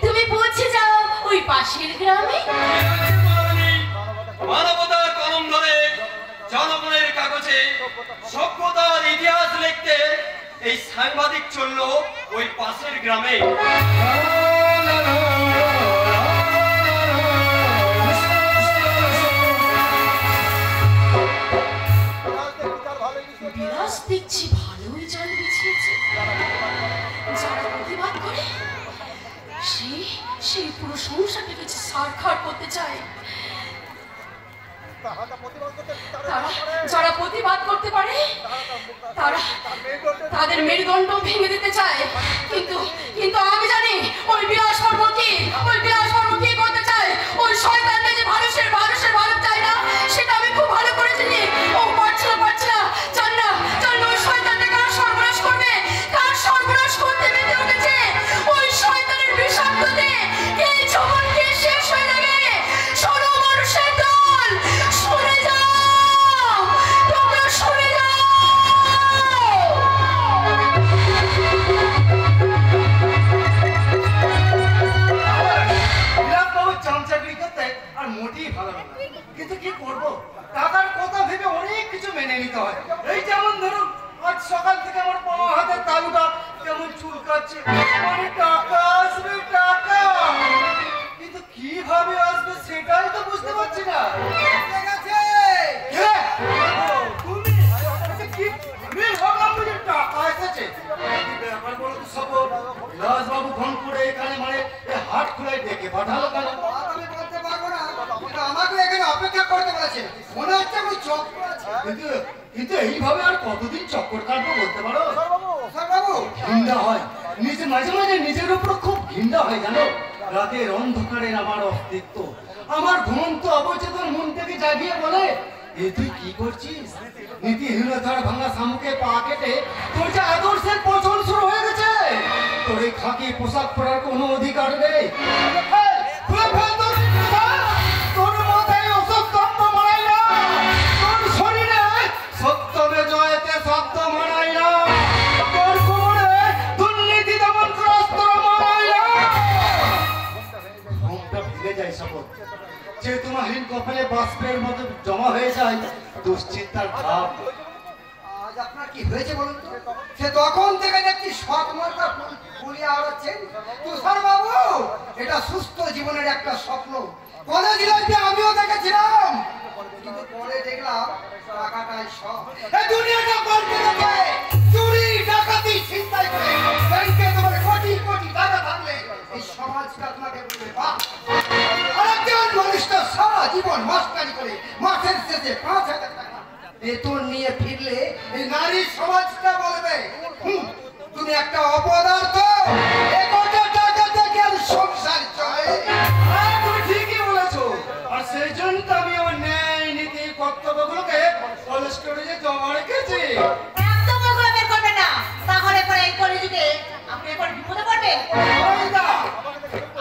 তুমি পৌঁছে যাও ওই পাশের গ্রামে। মানবতার কলম ধরে জনগণের কাগজে বাংলাদেশে সভ্যতার ইতিহাস লিখতে এই সাংবাদিক চললো ওই পাশের গ্রামে। বিরাজ দেখছি ভালোই জল বিছিয়েছে। যারা প্রতিবাদ করে সেই পুরো সংসারটাকে সারখার করতে চায়। যারা প্রতিবাদ করতে পারে তারা তাদের মেরুদণ্ড ভেঙে দিতে চায়। কিন্তু আমি জানি ওই বিলাস বর্ম কি করতে চায়। ওই শয়তানটা যে মানুষের ভালো চায় না সেটা আমি খুব ভালো করে জানি। ও পারছে না জান না ওই শয়তানটা কার সর্বনাশ করতে মেতে উঠেছে। ওই শয়তানের বিষাক্ততে এই জীবনকে শেষ হয়ে যাবে। শোনো মানুষের দল, শুনে যাও, তোমরা শুনে যাও। বিরাটবাবু চামচাগিরি করতে আর মোটেই ভালো লাগে না। কিন্তু কি করবো, টাকার কথা ভেবে অনেক কিছু মেনে নিতে হয়। এই যেমন ধরুন আজ সকাল থেকে আমার বাঁ হাতের তালুটা কেমন চুলকাচ্ছে। মানে টাকা আসবে টাকা, কিন্তু কিভাবে আসবে সেটাই তো বুঝতে পারছি না। তুমি কি আমি ভাবলাম যে টাকা এসেছে। ব্যাপার বলো তো সব বিলাসবাবু ফোন করে এখানে মানে হাট খোলাই ডেকে পাঠালো কেন? আমি বলতে পারবো না, কিন্তু আমাকে এখানে অপেক্ষা করতে বলেছে। মনে হচ্ছে আমি চক্কর আছে। কিন্তু এইভাবে আর কতদিন চক্কর কাটবো বলতে পারো? বাবু ঘৃণা হয় মাঝে মাঝে নিজের উপর খুব ঘৃণা হয় জানো। রাতের অন্ধকারের আমার অস্তিত্ব আমার ঘুমন্ত অবচেতন মন থেকে জাগিয়ে বলে, এ তুই কি করছিস? নীতিহীনতার ভাঙা শামুকে পা কেটে তোর যে আদর্শের পচন শুরু হয়ে গেছে। তোর এই খাকি পোশাক পরার কোনো অধিকার নেই। তোর মাথায় অসত্যম্ব মানাই না, তোর শরীরে সত্যমে জয়তে সত্য মানাই না, তোর কোমরে দুর্নীতি দমন করা অস্ত্র মানাই না। ঘুমটা ভেঙে যায় শপথ, যে তোমাহীন কপালে বাষ্পের মতো জমা হয়ে যায় দুশ্চিন্তার ভাব। আজ আপনার কি হয়েছে বলুন তো? সে তখন থেকে দেখছি সৎ মার্কা ফুলিয়ে আওড়াচ্ছেন। তুষার বাবু, এটা সুস্থ জীবনের একটা স্বপ্ন। কলেজ লাইফে আমিও দেখেছিলাম, কিন্তু পরে দেখলাম টাকাটাই সব। এই দুনিয়াটা পাল্টে গেছে। চুরি ডাকাতি ছিনতাই করে ব্যাংকে তোমার কোটি কোটি টাকা থাকলে এই সমাজটা তোমাকে বলবে বাহ। আরেকজন মানুষটা সারা জীবন মাস্টারি করে মাসের শেষে 5,000 টাকা বেতন নিয়ে ফিরলে এই নারী সমাজটা বলবে তুমি একটা অপদার্থ। টাকা থেকে আর সংসার চলে। তুমি ঠিকই বলেছো। আর সেই জন্য তো আমি আমার ন্যায় নীতি কর্তব্যগুলোকে কলেজ স্টোরেজে জমা রেখেছি। একদম ওগুলো বের করবেন না, তাহলে পরে এই কলেজে আপনি এবার বিপদে পড়বেন।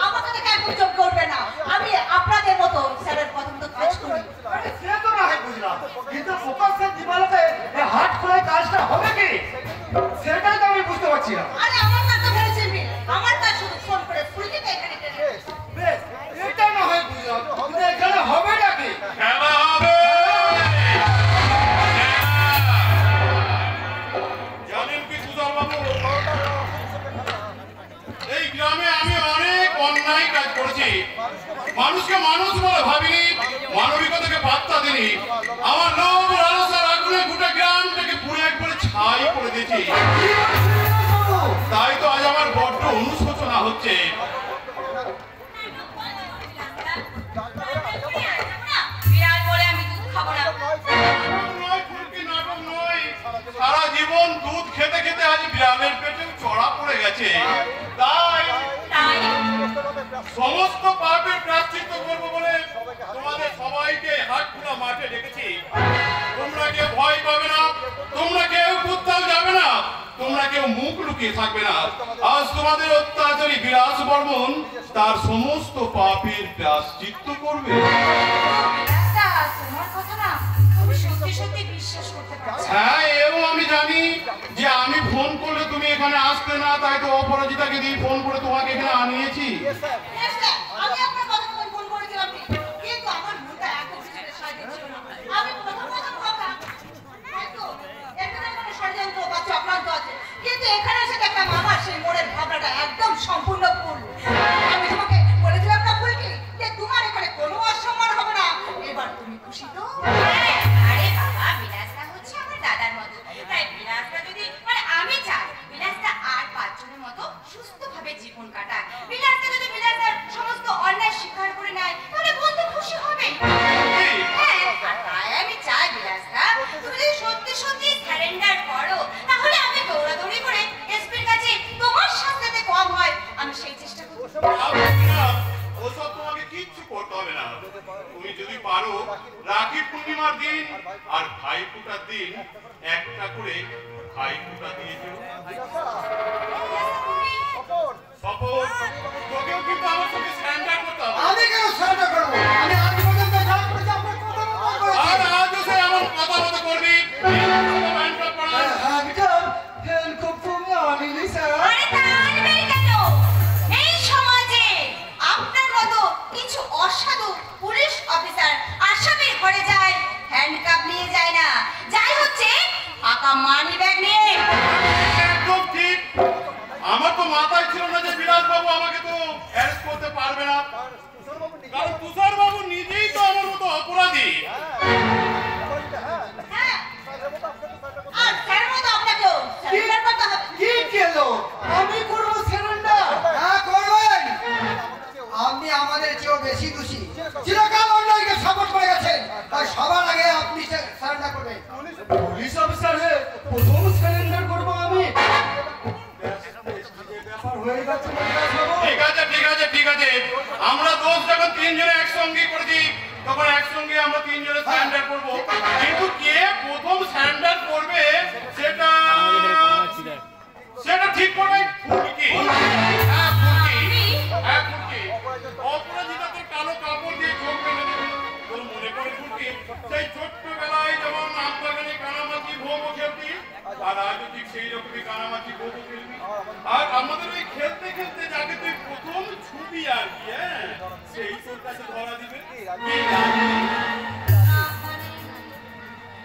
আমাকে দেখে একদম চোখ করবে না। আমি আপনাদের মতো স্যারের কথা মতো কাজ করি। সে তো না হয় বুঝলাম, কিন্তু ফোকাসের দিবালোকে হাট খোলায় কাজটা হবে কি সেটাই তো আমি বুঝতে পারছি না। আরে আমার কাজ তো ভেবেছেন, আমার কাজ শুধু ফোন করে ফুলকে এখানে টেনে বেশ, এটা না হয় বুঝলাম, কিন্তু এখানে হবে নাকি? খেলা হবে। জানেন কি তুষার বাবু, এই গ্রামে আমি অনেক অন্যায় কাজ করেছি। মানুষকে মানুষ বলে ভাবিনি, মানবিকতাকে পাত্তা দিনি। আমার লোভ লালসার আগুনে গোটা গ্রামটাকে পুড়ে একবারে ছাই করে দিয়েছি। তাই তো আজ আমার বড্ড অনুশোচনা হচ্ছে। বিড়াল বলে আমি দুধ খাবো না। সারা জীবন দুধ খেতে খেতে আজ বিড়ালের পেটে চড়া পড়ে গেছে। তাই সমস্ত পাপের প্রায়শ্চিত্ত করবো বলে তোমাদের সবাইকে হাটখোলা মাঠে ডেকেছি। তোমরা কেউ ভয় পাবে না, তোমরা কেউ কোথাও যাবে না, তোমরা কেউ মুখ লুকিয়ে থাকবে না। আজ তোমাদের অত্যাচারী বিলাস বর্মন তার সমস্ত পাপের প্রায়শ্চিত্ত করবে। তোমার কথা না আমি সত্যি সত্যি বিশ্বাস করতে পারছি। হ্যাঁ, এও আমি জানি যে আমি ফোন করলে তুমি এখানে আসতে না, তাই তো অপরাজিতাকে দিয়ে ফোন করে তোমাকে এখানে আনিয়েছি। আমি আপনার কথা মতো ফোন করেছিলাম, কিন্তু আমার মনটা এত কিছু সাহায্য ছিল না। আমি প্রথম ভাবলাম আরো রাখি পূর্ণিমার দিন আর ভাইফোঁটার দিন একটা করে ভাইফোঁটা দিয়ে দিও। সপোজ তোকেও কিন্তু আমার সঙ্গে স্ট্যান্ডার্ড করতে হবে। আমি কেন সাহায্য করবো? আমি আজ পর্যন্ত যা করেছি আপনার কথা মতো করেছি। আর আজও সে এমন কথা মতো করবি। একদম হেলকুপ তুমি আনিনি স্যার। আরে তা আনবেই কেন? এই সমাজে আপনার মতো কিছু অসাধু পুলিশ অফিসার আসামির ঘরে যায়, হ্যান্ডকাপ নিয়ে যায় না, যাই হচ্ছে ফাঁকা মানি ব্যাগ নিয়ে। একদম ঠিক। আমার তো মাথায় ছিল না যে বিলাস বাবু আমাকে তো অ্যারেস্ট করতে পারবে না, কারণ তুষার বাবু নিজেই তো আমার মতো অপরাধী। হ্যাঁ, আর স্যার মতো আপনাকেও সারেন্ডার করতে হবে। কি গেলো? আমি করবো সারেন্ডার। হ্যাঁ করবেন। আপনি আমাদের চেয়েও বেশি দোষী। চিরকাল অন্যায়কে সাপোর্ট করে গেছেন, তাই সবার আগে আপনি সারেন্ডার করবেন। পুলিশ অফিসার হয়ে প্রথম সারেন্ডার করবো আমি। ব্যাপার হয়ে গেছে। ঠিক আছে ঠিক আছে ঠিক আছে, আমরা দোষ যখন তিনজনে একসঙ্গে করেছি তখন একসঙ্গে আমরা তিনজনে সারেন্ডার করবো, কিন্তু কে প্রথম সারেন্ডার করবে সেটা ঠিক করবে ফুলকি। হ্যাঁ ফুলকি, হ্যাঁ ফুলকি। অপরাধীদের কালো কাপড় দিয়ে চোখ বেঁধে দেবে। তোর মনে পড়ে ফুলকি সেই ছোট্টবেলায় যেমন আমবাগানে কানামাছি ভোগ খেলতি, আর আজও ঠিক সেই রকমই কানামাছি ভোগ খেলবি। আর আমাদের ওই খেলতে খেলতে যাকে তুই প্রথম ছুবি আর কি, হ্যাঁ সেই তোর কাছে ধরা দিবে।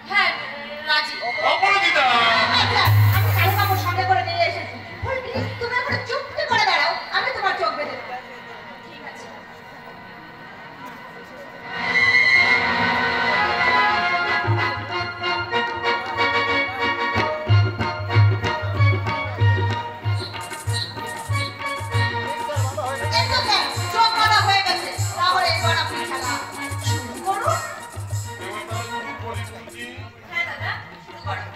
হ্যাঁ রাজি। অপরাধীরা আচ্ছা, আমি কালো কাপড় সঙ্গে করে নিয়ে এসেছি। ফুলকি, তুমি এখন চুপটি করে দাঁড়াও, আমি তোমার চোখ বেঁধে দেবো। ঠিক আছে। এই তো স্যার, চোখ বাঁধা হয়ে গেছে। তাহলে এবার আপনি খেলা শুরু করুন। হ্যাঁ দাদা, শুরু করুন।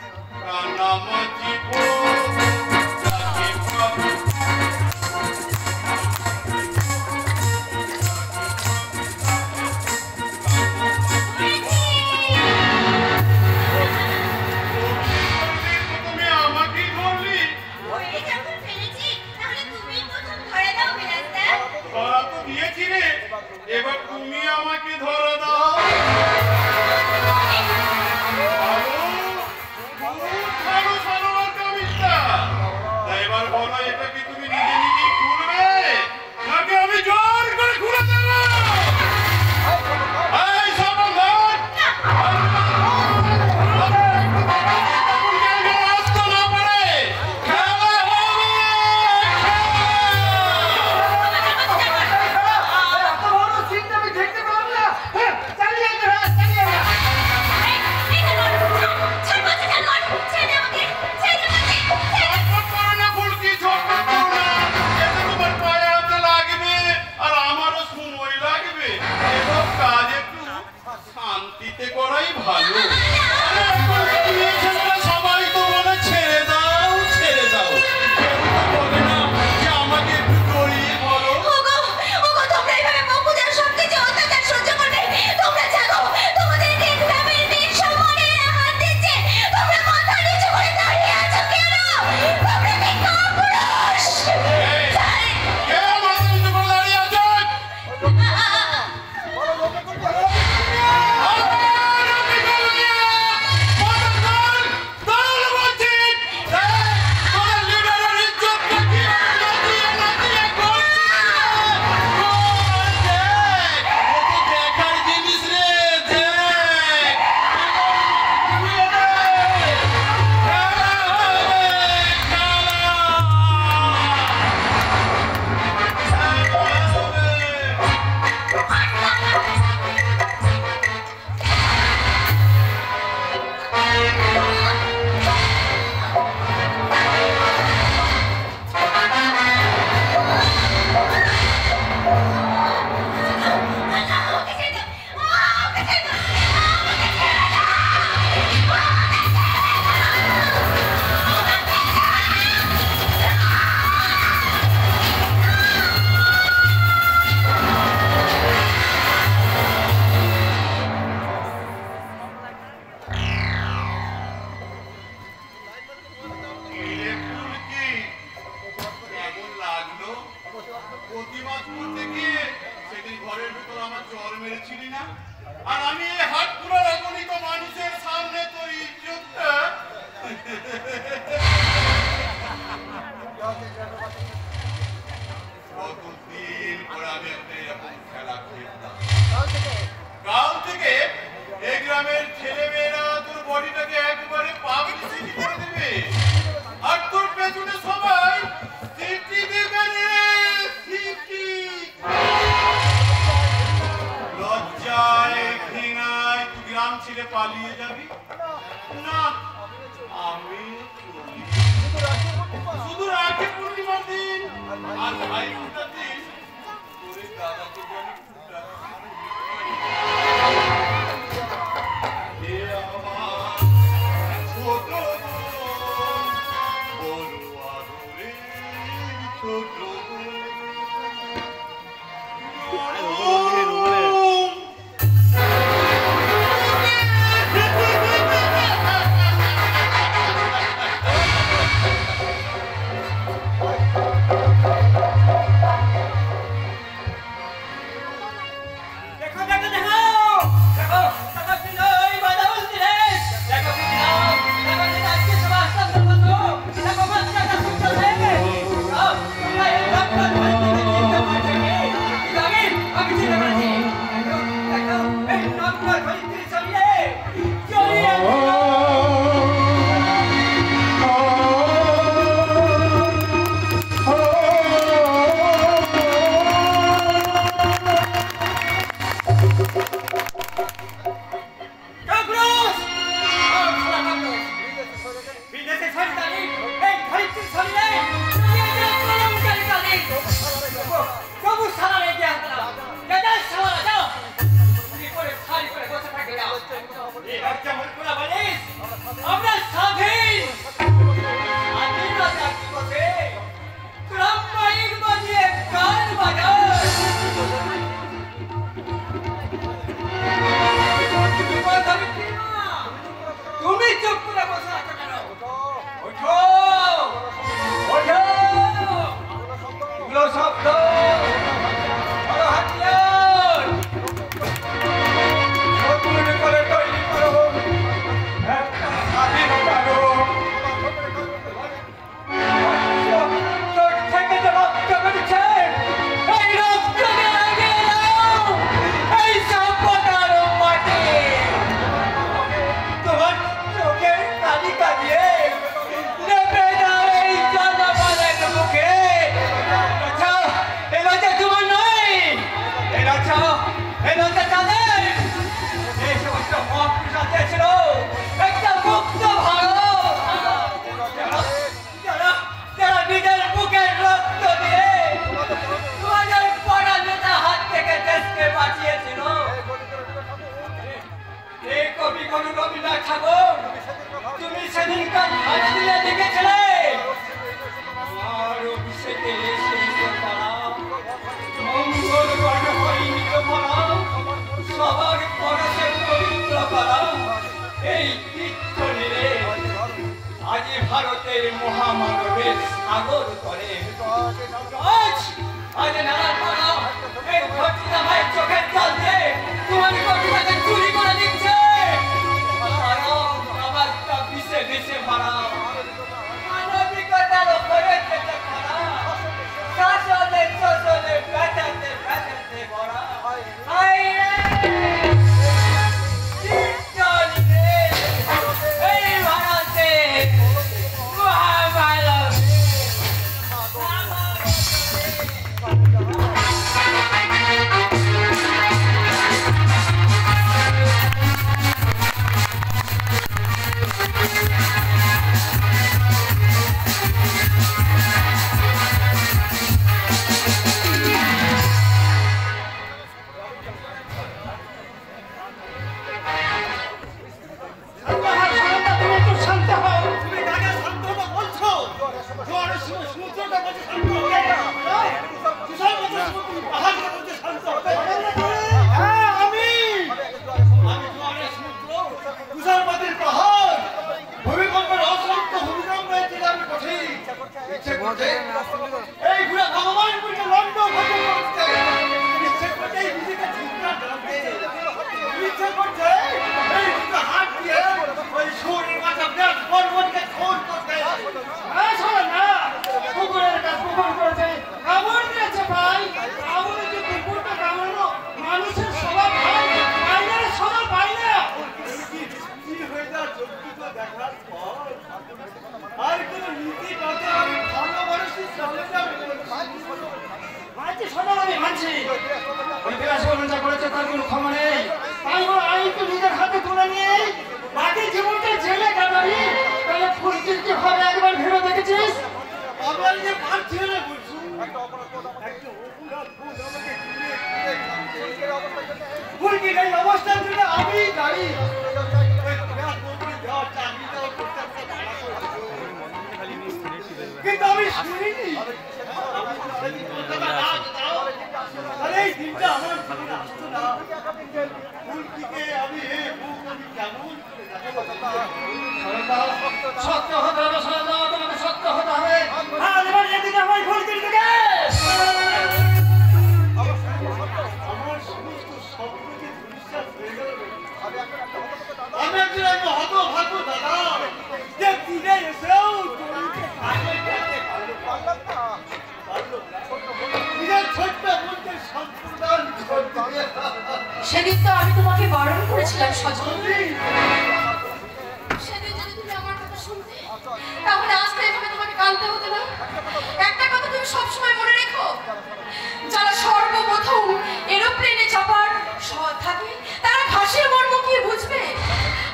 আর আমি এই হাটপুরার অগণিত মানুষের সামনে তোর ইজ্জতটা কতদিন পর আমি একটা এরকম খেলা খেলতাম। কাল থেকে এই গ্রামের ছেলেমেয়েরা তোর বডিটাকে একবারে পাবলিসিটি করে দেবে, আর তোর পেছনে সবাই সিটি দেবে রে, সিটি। লজ্জায় ঘৃণায় তুই গ্রাম ছেড়ে পালিয়ে যাবি না? আমি শুধু রাখি পূর্ণিমার দিন আর ভাই ফোঁটার দিন তোরে দাদাকে জানি ছোট বড়ুয়া ধরে ছোট ভারতের মহামানবের সাগর করে আজ নানার পাড়া এই ঘটনা ভাই চোখের জল দিয়ে তোমার কবিতাকে চুরি করে দিচ্ছে। আমারটা বিষে বিষে ভরা মানবিকতার উপরে যেতে ভরা শাসনে শোষণে ব্যথাতে ব্যথাতে ভরা বলছি ওই বিলাস বর্মন যা করেছে তার কোনো ক্ষমা নেই। তাই বলে আইন তো নিজের হাতে তুলে নিয়ে বাকি জীবনটা জেলে কাটাবি, তাহলে ফুলকির কি হবে একবার ভেবে দেখেছিস? আমি আর যে পারছি না বলছি ফুলকির এই অবস্থার জন্য আমি দাঁড়ি। কিন্তু আমি শুনিনি আরে এই দিনটা আমার জীবনে আসতো না। ফুলকিকে আমি কেমন সত্য হতে হবে, তোমাকে সত্য হতে হবে। আজ এবার এদিকে আমার ফুলকির দিকে আমার সমস্ত স্বপ্নকে বিশ্বাস হয়ে গেল। আমি একজন হতভাগ্য দাদা যে দিনে এসেও সেদিন তো আমি তোমাকে বারণ করেছিলাম সজল, সেদিন যদি তুমি আমার কথা শুনতে তাহলে আজকে এভাবে তোমাকে কাঁদতে হতো না। একটা কথা তুমি সবসময় মনে রেখো, যারা সর্বপ্রথম এরোপ্লেনে চাপার থাকে তারা ঘাসের মর্ম কি বুঝবে,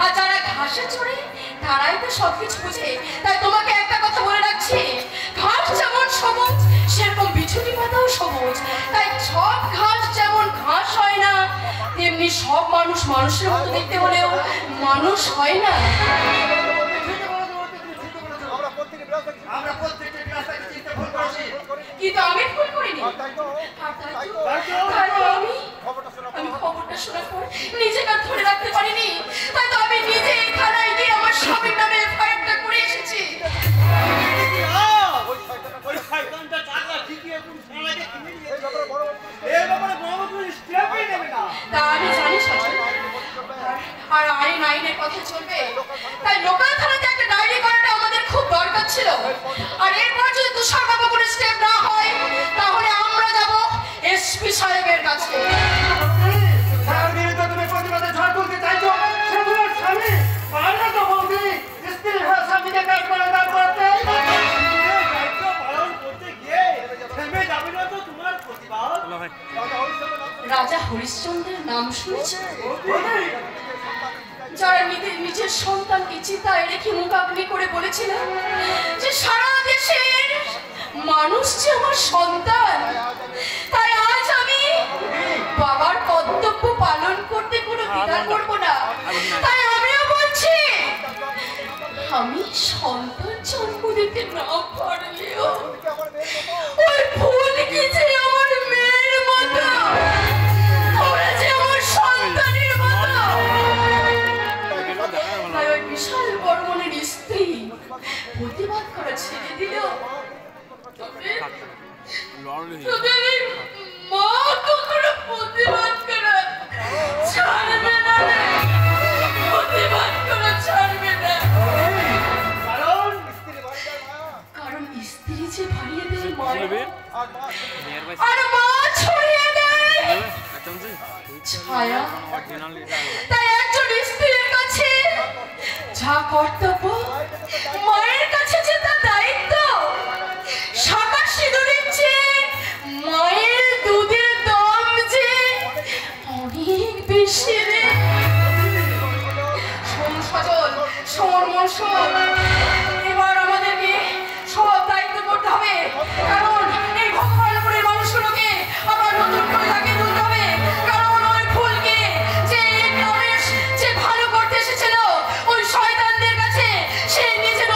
আর যারা ঘাসে চড়ে তারাই তো সবকিছু বুঝে। তাই তোমাকে একটা কথা বলে রাখছি, ঘাস যেমন সবুজ সেরকম বিছুটি পাতাও সবুজ। তাই সব ঘাস যেমন ঘাস হয় না, তেমনি সব মানুষ মানুষের মতো দেখতে হলেও মানুষ হয় না। কিন্তু আমি ভুল করিনি। আমি খবরটা শোনার পর নিজেকে ধরে রাখতে পারিনি, তাই তো আমি নিজে থানায় গিয়ে আমার স্বামীর নামে এফআইআরটা করে এসেছি। তা আমি জানি সজল, আর আইন আইনের কথা চলবে, তাই লোকাল থানাতে একটা ডায়েরি করাটা আমাদের খুব দরকার ছিল। আর এরপর যদি তুষারবাবু কোনো স্টেপ না হয় তাহলে আমরা যাব এসপি সাহেবের কাছে। রাজা হরিশ্চন্দ্রের নাম শুনেছেন? যারা নিজের সন্তানকে চিতায় রেখে মুখাগ্নি করে বলেছিলেন যে সারা দেশের মানুষ যে আমার সন্তান, তাই আজ আমি বাবার কর্তব্য পালন করতে কোনো দ্বিধা করব না। তাই আমিও বলছি, আমি সন্তান জন্ম দিতে না পারলেও ওই ফুলকি যে আমার মেয়ের মতো, ওরা যে আমার সন্তানের মতো। তাই ওই বিশাল বর্মনের স্ত্রী প্রতিবাদ করা ছেড়ে দিল, তবে মা কখনো প্রতিবাদ করা ছাড়বে না, প্রতিবাদ করা ছাড়বে না। কারণ স্ত্রী যে ভারিয়ে দেয় মায়া, আর মা ছড়িয়ে দেয় ছায়া। তাই একজন স্ত্রীর কাছে যা কর্তব্য, মায়ের কাছে যে তার দায়িত্ব, শাঁখা সিঁদুরের চেয়ে মায়ের দুধের দাম যে অনেক বেশি রে। শোন সজল, শোন মন শোন, এবার আমাদেরকে সব দায়িত্ব করতে হবে। কারণ এই ভগবানপুরের মানুষগুলোকে আবার নতুন করে তাকে তুলতে হবে। কারণ ওই ফুলকে যে গ্রামের যে ভালো করতে এসেছিল, ওই শয়তানদের কাছে সে নিজের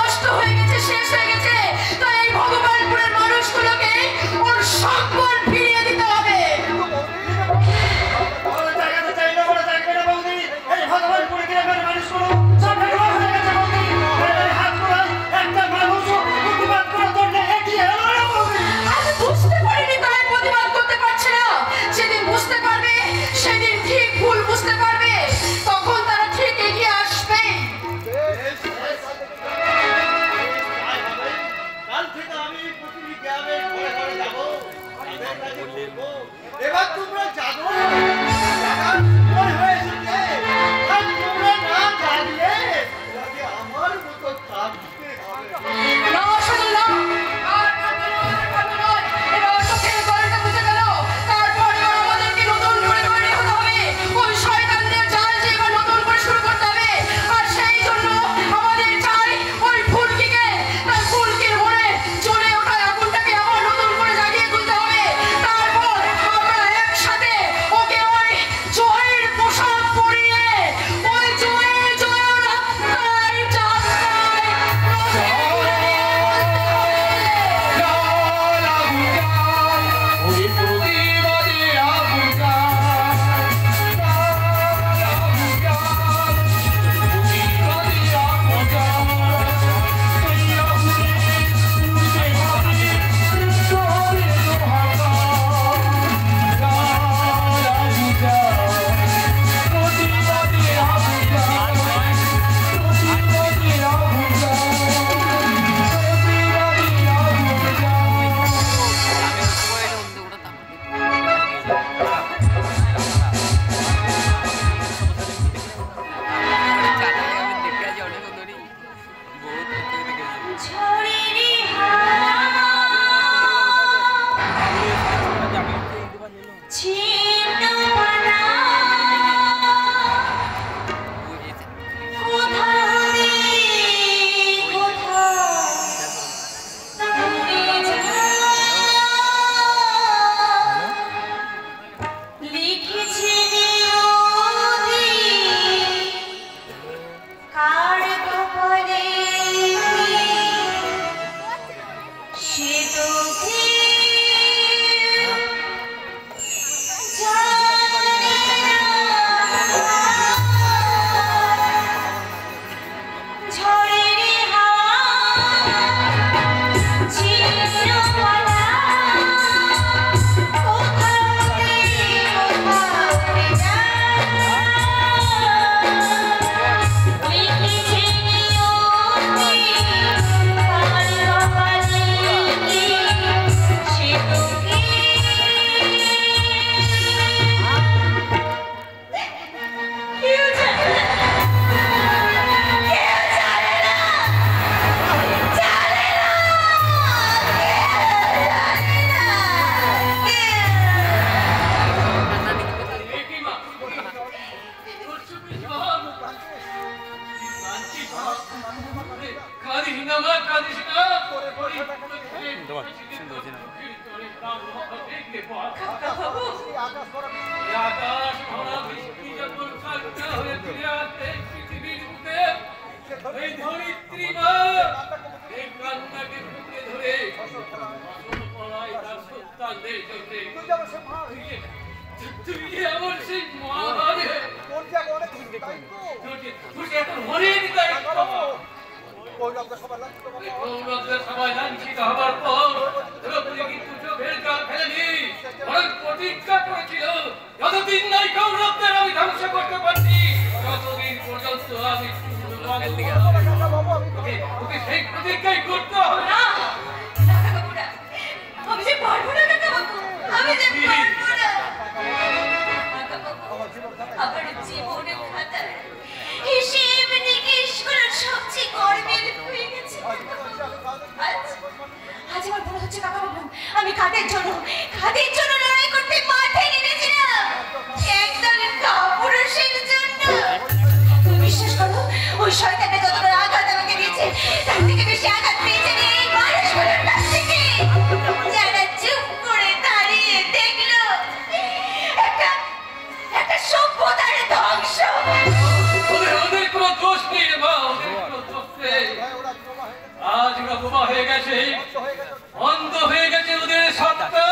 কান্না মা কাঁদিস না আকাশ ভরা বৃষ্টি যখন কান্না হয়ে ফিরে আসে পৃথিবীর বুকে এই ধরিত্রী মা এই কান্নাকে বুকে ধরে পড়ায় তার সন্তানদের জন্য তুই আমার সেই মা রে তুই এখন মরে দিতে সবাই লাঞ্ছিত হবার পর দ্রৌপদী কিন্তু চোখের জল ফেলেনি বরং প্রতিজ্ঞা করেছিল যতদিন নাই কৌরবদের আমি ধ্বংস করতে পারছি ততদিন পর্যন্ত আমি ওকে সেই প্রতিজ্ঞাই করতে হবে না। আমি যে পারবো না কাকাবাবু, আমি যে পারবো না। আমার জীবনের খাতায় হিসেব নিকেশ করার সবচেয়ে গর্বের হয়ে গেছে। আজ আমার মনে হচ্ছে কাকাবাবু আমি কাদের জন্য লড়াই করতে মাঠে নেমেছিলাম, একদল কাপুরুষের জন্য। তুমি বিশ্বাস করো ওই শয়তানটা যতটা আঘাত আমাকে দিয়েছে তার থেকে বেশি আঘাত পেয়েছে এই মানুষগুলোর কাছ থেকে, যারা চুপ করে দাঁড়িয়ে দেখলো একটা সভ্যতার ধ্বংস। ওদের কোনো দোষ নেই রে মা, ওদের কোনো দোষ নেই। আজ ওরা বোমা হয়ে গেছে, অন্ধ হয়ে গেছে ওদের সত্তা।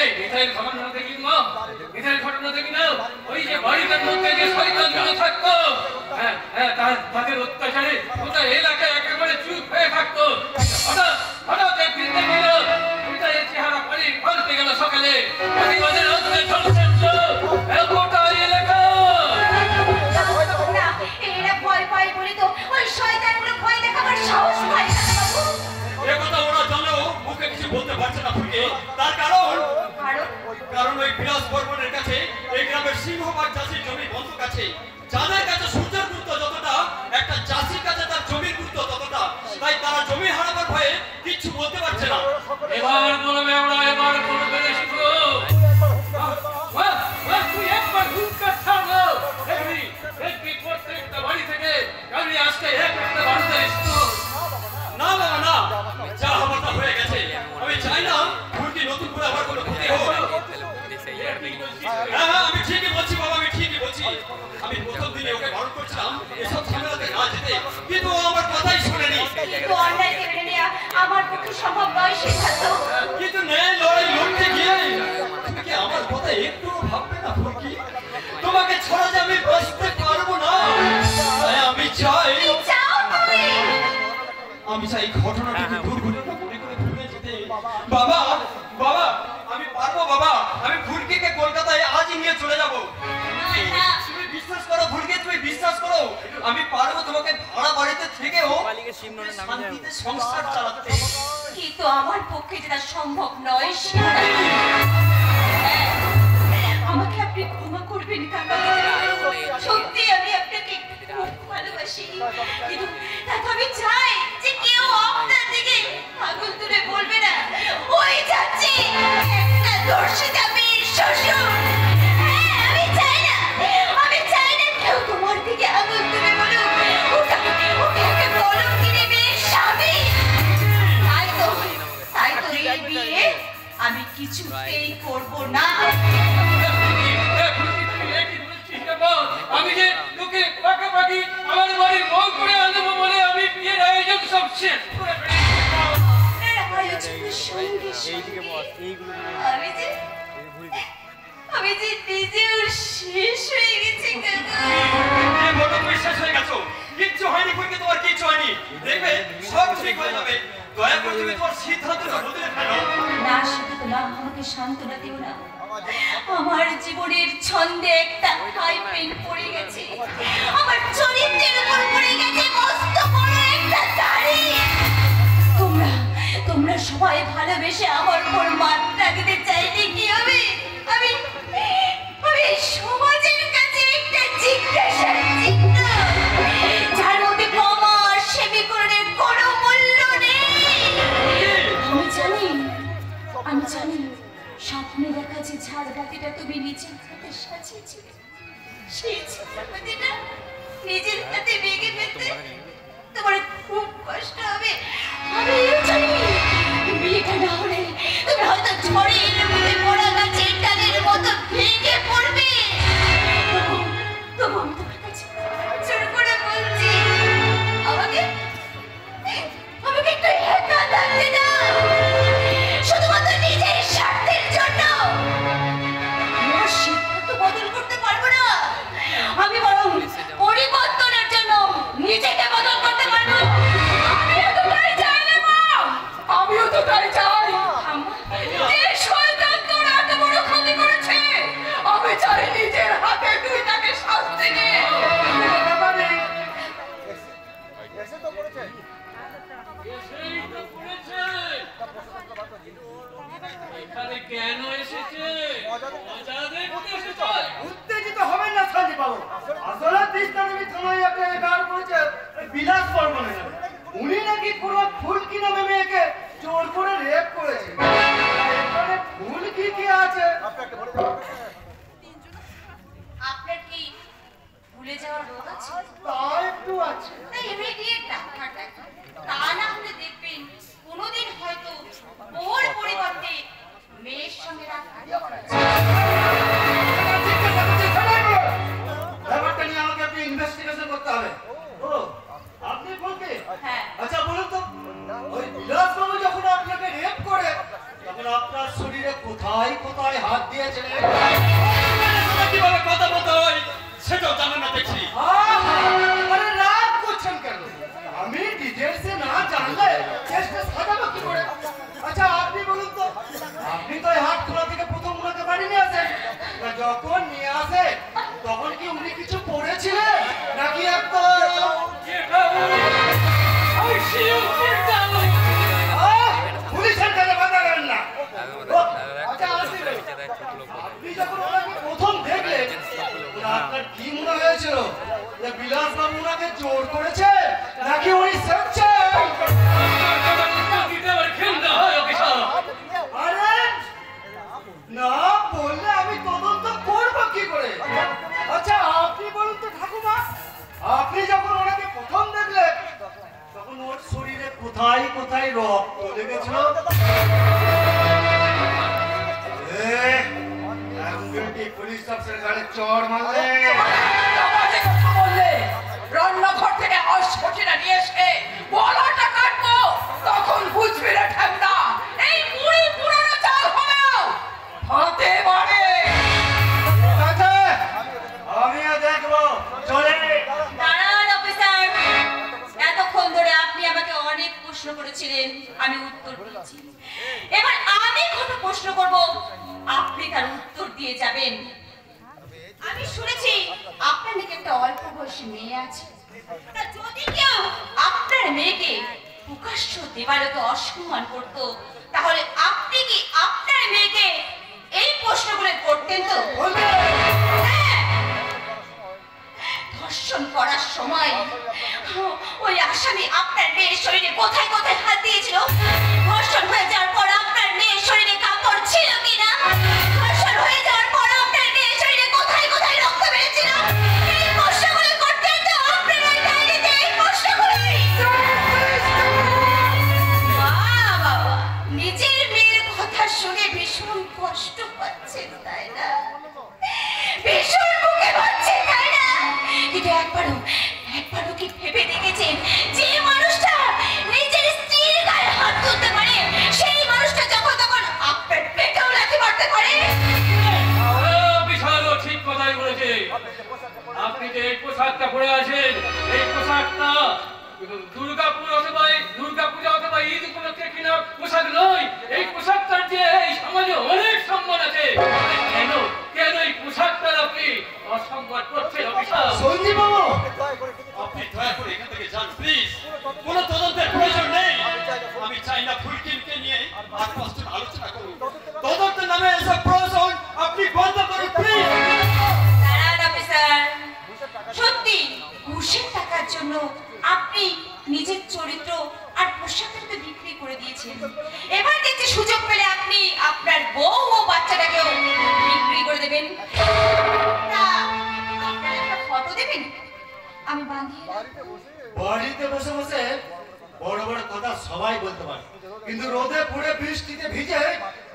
এই মিথাইল ঘটনা দেখি মা, মিথাইল ঘটনা দেখি না, ওই যে বাড়িটার মধ্যে যে শয়তানগুলো থাকতো, তাদের অত্যাচারে গোটা এলাকায় একেবারে চুপ হয়ে থাকতো। হঠাৎ একদিন দেখল মিথাইলের চেহারা পাল্টে গেল সকালে, প্রতিবাদের আগুনে ঝলসে উঠল গোটা এলাকা। এরা ভয় পায় বলে তো ওই শয়তানগুলো ভয় দেখাবার সাহস পায় না বাবু। এ কথা ওরা জানেও মুখে কিছু বলতে পারছে না ফুলকে। তার কারণ ওই বিলাস বর্মনের কাছে এই গ্রামের সিংহবাগ চাষির জমি বন্ধক আছে, যাদের কাছে সূর্যের গুরুত্ব যতটা একটা চাষির কাছে তার জমির গুরুত্ব ততটা, তাই তারা জমি হারাবার ভয়ে কিচ্ছু বলতে পারছে না। এবার বলবে আমরা, এবার বলবে শিখো তুই একবার হুঙ্কার ছাড়ো। দেখবি প্রত্যেকটা বাড়ি থেকে গাড়ি আসতে একটা বাড়িতে এসতো। না বাবা না, যা হবার তা হয়ে গেছে। আমি চাই না ফুলকি নতুন করে আবার কোনো ক্ষতি হোক। হ্যাঁ আমি ঠিকই বলছি বাবা, আমি ঠিকই বলছি। আমি প্রথম দিনে ওকে বারণ করছিলাম এসব ঝামেলাতে না যেতে, কিন্তু ও আমার কথাই শোনেনি। কিন্তু অন্যায় কেড়ে নেওয়া আমার পক্ষে সম্ভব নয় সিদ্ধার্থ। কিন্তু ন্যায় লড়াই লড়তে গিয়ে তুমি কি আমার কথা একটু ভাববে না ফুলকি? তোমাকে ছাড়া যে আমি বাঁচতে পারবো না, তাই আমি চাই ঘটনাটিকে দুর্ঘটনা মনে করে ভুলে যেতে। বাবা বাবা আমি পারবো বাবা, আমি ফুলকিকে কলকাতায় আজই নিয়ে চলে যাব। তুমি বিশ্বাস করো ফুলকি, তুমি বিশ্বাস করো আমি পারবো তোমাকে ভাড়া বাড়িতে থেকেও শান্তিতে সংসার চালাতে। কিন্তু আমার পক্ষে যেটা সম্ভব নয়, আমাকে আপনি ক্ষমা করবেন কাকা। সত্যি আমি আপনাকে খুব ভালোবাসি, কিন্তু আমি চাই যে কেউ আপনার দিকে আঙুল তুলে বলবে না ওই যাচ্ছে একটা দর্শিতা বীর শ্বশুর। আমি চাই না কেউ তোমার দিকে আঙুল তুলে বলুক ওকে বলুক কিনে মেয়ের স্বামী। তাই তো এই বিয়ে আমি কিছুতেই করব না। আমি যে তোকে পাকাপাকি আমার বাড়ির বউ করে আনবো বলে আমি বিয়ের আয়োজন সব শেষ করে আমি যে নিজেও শেষ হয়ে গেছি শেষ হয়ে গেছো। কিচ্ছু হয়নি ফুলকি, তোমার কিচ্ছু হয়নি, দেখবে সব ঠিক হয়ে যাবে। দয়া করে তুমি তোমার সিদ্ধান্তটা বদলে ফেলো। না সিদ্ধান্ত না, আমাকে সান্ত্বনা দিও না। আমার জীবনের ছন্দে একটা হাইপেন পড়ে গেছে, আমার চরিত্রের উপর পড়ে গেছে মস্ত বড় একটা দাড়ি। তোমরা সবাই ভালোবেসে আমার উপর মাত্রা দিতে চাইলে কি হবে? আমি সমাজের কাছে একটা জিজ্ঞাসার চিহ্ন, যার মধ্যে ক্ষমা সেবীকরণের কোনো মূল্য নেই। আমি জানি স্বপ্নে দেখা যে ঝাড়বাতিটা তুমি নিজের হাতে সাজিয়েছিলে, সেই ঝাড়বাতিটা নিজের হাতে ভেঙে ফেলতে তোমার খুব কষ্ট হবে। এখানে কেন এসেছে? মজা দেখতে এসেছে? উত্তেজিত হবেন না সঞ্জীব বাবু। আসলে তিস্তানবী থানায় একটা এফআইআর করেছে বিলাস বর্মনের নামে। উনি নাকি কোনো ফুলকি নামে মেয়েকে জোর করে রেপ করেছে। এখানে ফুলকি কি আছে? আপনার কি ভুলে যাওয়ার রোগ আছে? তা একটু আছে। তাই ইমিডিয়েট ডাক্তার দেখান। তা না হলে দেখবেন কোনোদিন হয়তো ওর পরিবর্তে মেয়ের সঙ্গে রাখা ব্যাপারটা নিয়ে আমাকে একটু ইনভেস্টিগেশন করতে হবে। ও আপনি ফুলকি? হ্যাঁ। আচ্ছা বলুন তো, ওই বিলাস বাবু যখন আপনাকে রেপ করে তখন আপনার শরীরে কোথায় কোথায় হাত দিয়েছিলেন? কিভাবে কথা বলতে হয় সেটাও জানেন না দেখছি। আরে রাগ করছেন কেন? আমি ডিটেলসে না জানলে চেষ্টা সাজাবো কি করে? আচ্ছা আপনি বলুন তো, আপনি তো এই হাট খোলা থেকে প্রথম ওনাকে বাড়ি নিয়ে আসেন। যখন নিয়ে আসে তখন কি উনি কিছু পড়েছিলেন নাকি একদম পুলিশের কাছে বাধা দেন না? আচ্ছা আপনি যখন ওনাকে প্রথম দেখলেন আপনার কি মনে হয়েছিল যে বিলাস বাবু ওনাকে জোর করেছে নাকি উনি স্বেচ্ছায়? আরে না বললে আমি তদন্ত করবো কি করে? আচ্ছা আপনি বলুন তো ঠাকুমা, আপনি যখন ওনাকে প্রথম দেখলেন তখন ওর শরীরে কোথায় কোথায় রক্ত লেগেছিল? পুলিশ অফিসার গাড়ি চড় মারলে কথা বললে রান্নাঘর থেকে অস্ফটিটা নিয়ে এসে গলাটা কাটবো, তখন বুঝবি না ঠান্ডা এই পুরি পুরানো চাল হলেও হাতে মারে। আমিও দেখবো, চলে। দাঁড়ান অফিসার, এতক্ষণ ধরে আপনি আমাকে অনেক প্রশ্ন করেছিলেন, আমি উত্তর দিয়েছি। এবার আমি কোনো প্রশ্ন করব, আপনি তার উত্তর দিয়ে যাবেন। আমি শুনেছি আপনার নাকি একটা অল্প বয়সী মেয়ে আছে। তা যদি কেউ আপনার মেয়েকে প্রকাশ্য দেবালকে অসম্মান করত, তাহলে আপনি কি আপনার মেয়েকে এই প্রশ্নগুলো করতেন তো? হ্যাঁ। ধর্ষণ করার সময় ওই আসামি আপনার মেয়ের শরীরে কোথায় কোথায় হাত দিয়েছিল? ধর্ষণ হয়ে যাওয়ার পর আপনার মেয়ের শরীরে কাপড় ছিল কিনা? ধর্ষণ হয়ে যাওয়ার পর আপনার মেয়ের শরীরে কোথায় কোথায় রক্ত বেরিয়েছিল? এই প্রশ্নগুলো করতেন তো আপনার ওই ডায়েরিতে, এই প্রশ্নগুলোই। বাবা, নিজের মেয়ের কথা শুনে ভীষণ কষ্ট পাচ্ছেন তাই না? ভীষণ বুকে বাজছে তাই না? কিন্তু একবারও কি ভেবে দেখেছেন যে মানুষটা নিজের স্ত্রীর গায়ে হাত তুলতে পারে, সেই মানুষটা যখন তখন আপনার পেটেও লাথি মারতে পারে? বিশাল ঠিক কথাই বলেছে। আপনি যে এই পোশাকটা পরে আছেন, এই পোশাকটা দুর্গাপূজা অথবা ঈদ উপলক্ষে কিনা পোশাক নয়। এই পোশাকটার যে এই সমাজে অনেক সম্মান আছে। কেন কেন এই পোশাকটার আপনি অসম্মান করছেন অফিসার? সঞ্জীব বাবু, আপনি দয়া করে এখান থেকে যান প্লিজ। কোনো তদন্তের প্রয়োজন নেই। আমি চাই না ফুলকিনকে নিয়ে আর কষ্ট আলোচনা করুন। তদন্তের নামে এসব প্রয়োজন আপনি বন্ধ করুন প্লিজ। দাঁড়ান অফিসার, সত্যি ঘুষের টাকার জন্য আপনি নিজের চরিত্র আর পোশাকটাকে বিক্রি করে দিয়েছেন। এবার দেখছি সুযোগ পেলে আপনি আপনার বউ ও বাচ্চাটাকেও বিক্রি করে দেবেন। তা আপনার একটা ফটো দেবেন, আমি বাঁধিয়ে রাখবো। বাড়িতে বসে বসে বড় বড় কথা সবাই বলতে পারে, কিন্তু রোদে পুড়ে বৃষ্টিতে ভিজে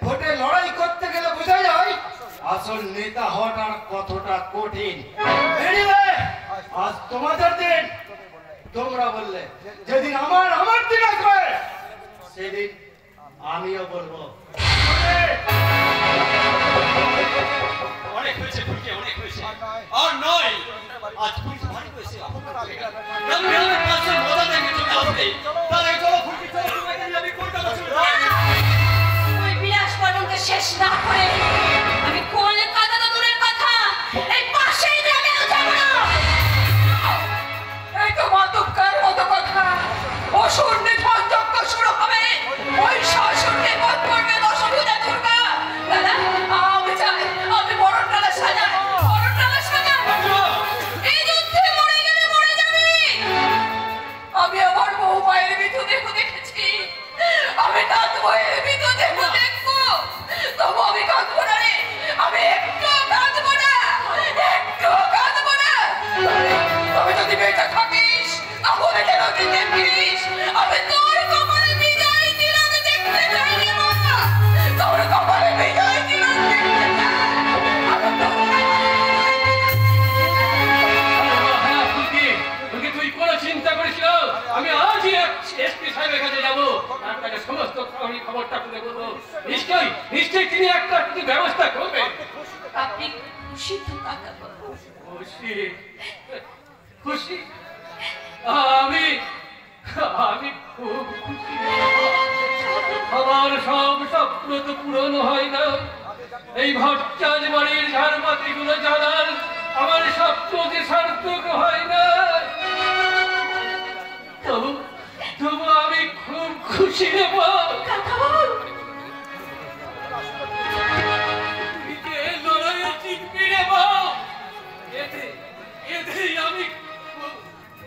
ভোটে লড়াই করতে গেলে বোঝা যায় আসল নেতা হওয়াটা কতটা কঠিন। Anyway, আজ তোমাদের দিন। তোমরা বললে যেদিন আমার দিন আসবে সেদিন আমিও বলবো। অনেক হয়েছে ফুলকি, অনেক হয়েছে। আর নয়, আজ ফুলকি ভারী হয়েছে। গ্রামের পাশে মজা দেখে চলে আসবে। তাহলে চলো ফুলকি, চলো তোমাকে নিয়ে আমি কলকাতা চলে যাই। ওই বিলাস বর্মনকে শেষ না করে আমি কলকাতা তো দূরের কথা, এই পাশের গ্রামেও যাব না। এই তো মাতব্বর মতো কথা। অসুর নিধন যজ্ঞ শুরু হবে, ওই শাশুড়কে বধ সমস্ত খবরটা তুলে বলবো। নিশ্চয়ই তিনি একটা কিছু ব্যবস্থা করবেন। আপনি খুশি তো কাকা বাবু? খুশি? আমি খুব খুশি। আমার সব স্বপ্ন তো পূরণ হয় না। এই ভট্টাচ বাড়ির ঝাড়বাতি গুলো জ্বালার আমার স্বপ্ন যে সার্থক হয় না। তবু আমি খুব খুশি নেব। লড়াইয়ে জিতবি নেব, এতেই আমি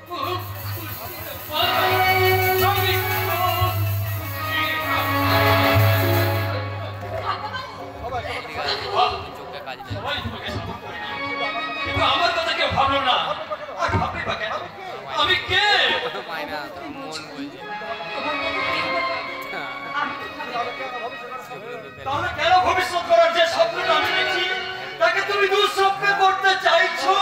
খুব আমার কথা কেউ ভাবলো না, আর ভাববে বা কেন? আমি কে? তাহলে কেন ভবিষ্যৎ করার যে স্বপ্নটা আমি দেখছি তাকে তুমি দুঃস্বপ্ন করতে চাইছো?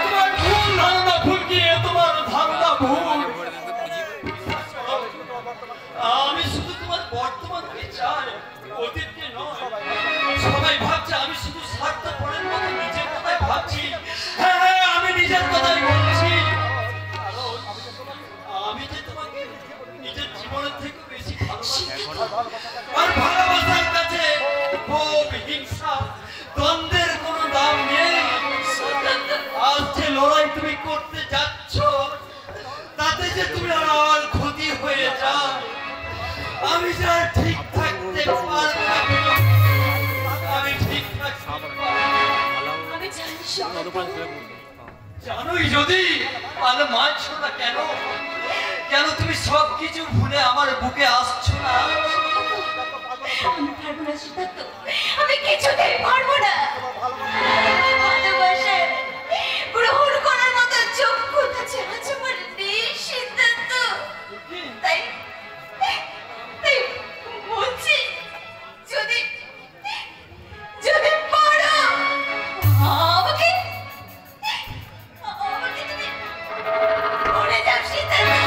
তোমার ভুল ধারণা ফুলকি, তোমার ধারণা ভুল। আমি শুধু তোমার বর্তমানকে চাই, অতীতকে নয়। সবাই ভাবছে আমি শুধু স্বার্থপরের মতো নিজের কথাই ভাবছি। হ্যাঁ, আমি নিজের কথাই বলছি। আমি যে তোমাকে নিজের জীবনের থেকে বেশি ভালোবাসি। আর ভালোবাসার কাছে ক্ষোভ, হিংসা, দ্বন্দ্বের কোনো দাম নেই। আজ যে লড়াই তুমি করতে যাচ্ছ তাতে যে তুমি আর আমার ক্ষতি হয়ে যায়, আমি যা ঠিক থাকতে পারবো না। আমি ঠিক থাকতে জানোই যদি তাহলে মানছো না কেন? কেন তুমি সব কিছু ভুলে আমার বুকে আসছো না? আমি পারবো না সিদ্ধার্থ, আমি কিছুতেই পারবো না। ভালোবাসা গ্রহণ করার মতো যোগ্যতা আছে আমার নেই সিদ্ধার্থ। তাই বলছি যদি পারো আমাকে তুমি ভুলে যাও সিদ্ধার্থ।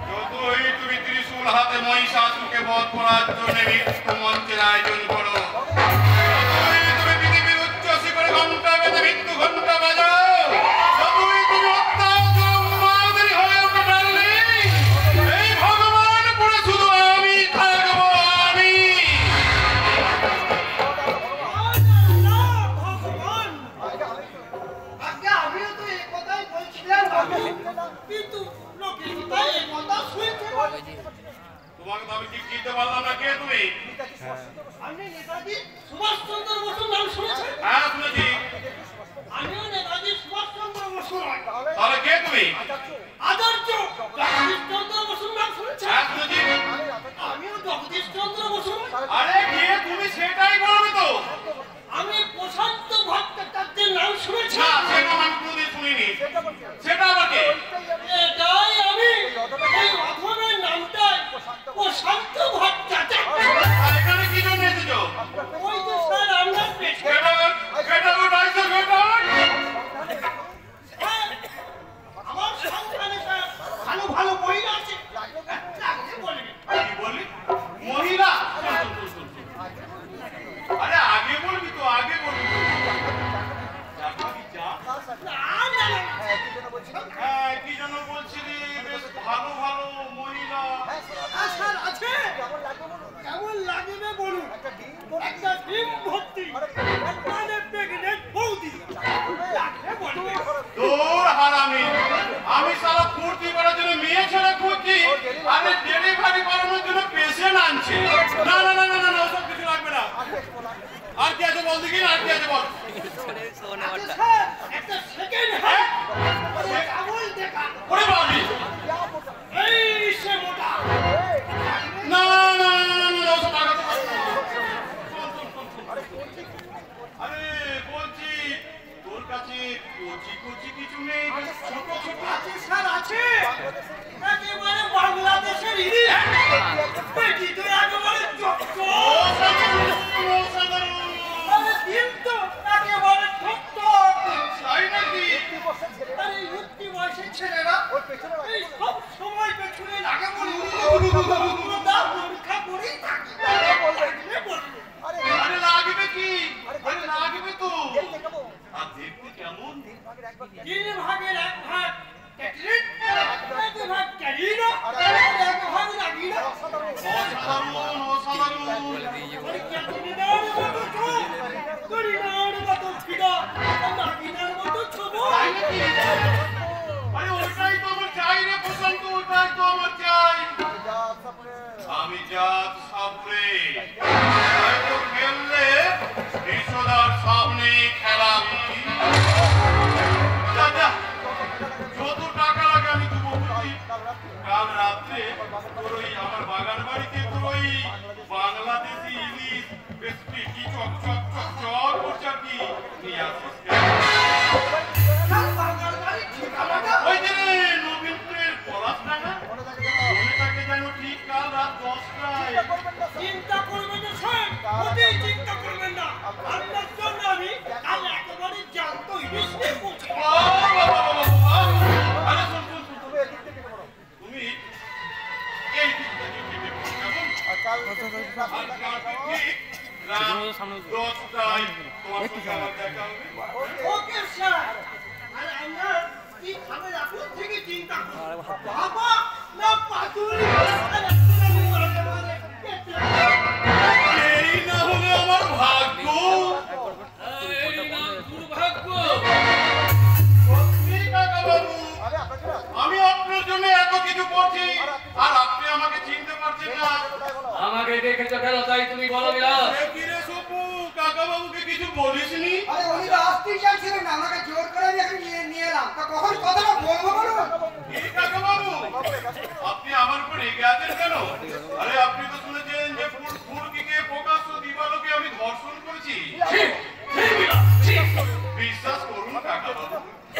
যতই তুমি ত্রিশূল হাতে মহিষাসুরকে বধ করার জন্য মৃত্যু মঞ্চের আয়োজন করো, যতই তুমি পৃথিবীর উচ্চ শিখরে ঘন্টা বেজে মৃত্যু ঘন্টা বাজাও, যতই তুমি অত্যাচার উন্মাদনী হয়ে ওঠো ডার্লিং, এই ভগবান পুরে শুধু আমি থাকবো, আমি। ভগবান আমিও তো এই কথাই বলছিলাম, কিন্তু লোকে তাই এই কথা শুনতে তোমাকে তো আমি ঠিক চিনতে পারলাম না, কে তুমি? আমি তিন ভাগের এক ভাগ ক্যাটরিন, এক ভাগ ক্যারিনা, এক ভাগ রাগিনা। অসাধারণ অসাধারণ। আরে ক্যাটরিনার মতো চোখ, করিনার মতো ফিদা, রাগিনার মতো ছোবল। আরে ওটাই তো আমার চাই রে প্রশান্ত, ওটাই তো আমার চাই। আমি জাত সাবরে হয়তো খেললে বিশ্বদার সামনে খেলা বুঝি। দাদা যত টাকা লাগে আমি দেবো বুঝি। কাল রাত্রে তোর ওই আমার বাগান বাড়িতে তোর ওই বাংলাদেশি ইলিশ বেশ পিটি চক চক চক চক করছে আর কি নিয়ে আসিস। ওই যে নবীনপুরের পলাশডাঙ্গা ওটাকে যেন ঠিক কাল রাত 10টায়। চিন্তা করবেন না স্যার, মোটেই চিন্তা করবেন না। আপনার জন্য আমি কাল একেবারে জ্যান্ত ইলিশ নিয়ে পৌঁছে যাব। আরে শোন শোন শোন, তুমি এই দিক থেকে কেটে পড়ো কেমন? আর কাল ঠিক রাত 10টায় তোমার সঙ্গে আমার দেখা হবে। Okay sir. আর আমরা কি খাবেন এখন থেকে চিন্তা করব। বাবা না পাতুরি, আর আপনারা বলতে পারে এই না হলে আমার ভাগ্য। এই নাম দুর্ভাগ্য। সত্যি কাকা বাবু, আমি আপনার জন্য এত কিছু করছি আর আপনি আমাকে চিনতে পারছেন না। আমাকে দেখেছো কেন তাই তুমি বলো বিলাস? এ কি রে সপু, কাকা বাবুকে কিছু বলিসনি? আরে উনি তো আসতেই চাইছিলেন না, আমাকে জোর করে আমি এখন নিয়ে এলাম। তা কখন কথাটা বলবো বলুন? এই কাকা বাবু, আপনি আমার উপর রেগে আছেন কেন? আরে আপনি তো শুনেছেন যে ফুলকিকে প্রকাশ্য দিবালোকে আমি ধর্ষণ করেছি। বিশ্বাস করুন কাকা বাবু,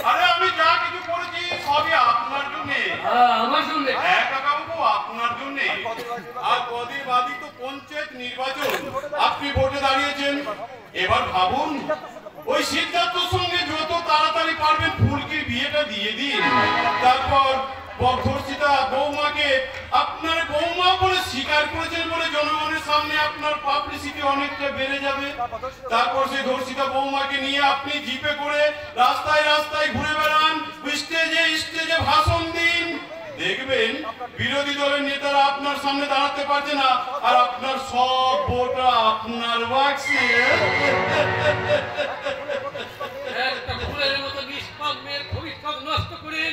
আরে আমি যা কিছু করেছি সবই আপনার জন্যে। আমার জন্য? হ্যাঁ কাকা বাবু, আপনার জন্যে। আর কদিন বাদই তো পঞ্চায়েত নির্বাচন, আপনি ভোটে দাঁড়িয়েছেন। এবার ভাবুন ওই সিদ্ধার্থর সঙ্গে যত তাড়াতাড়ি পারবেন ফুলকির বিয়েটা দিয়ে দিন। তারপর ধর্ষিতা বৌমাকে আপনার বৌমা বলে স্বীকার করেছেন বলে জনগণের সামনে আপনার পাবলিসিটি অনেকটা বেড়ে যাবে। তারপর সেই ধর্ষিতা বৌমাকে নিয়ে আপনি জিপে করে রাস্তায় রাস্তায় ঘুরে বেড়ান, স্টেজে স্টেজে ভাষণ দিন। দেখবেন বিরোধী দলের নেতারা আপনার সামনে দাঁড়াতে পারছে না আর আপনার সব ভোটটা আপনার বাক্সে। একটা ফুলের মতো নিষ্পাপ মেয়ের ভবিষ্যৎ নষ্ট করে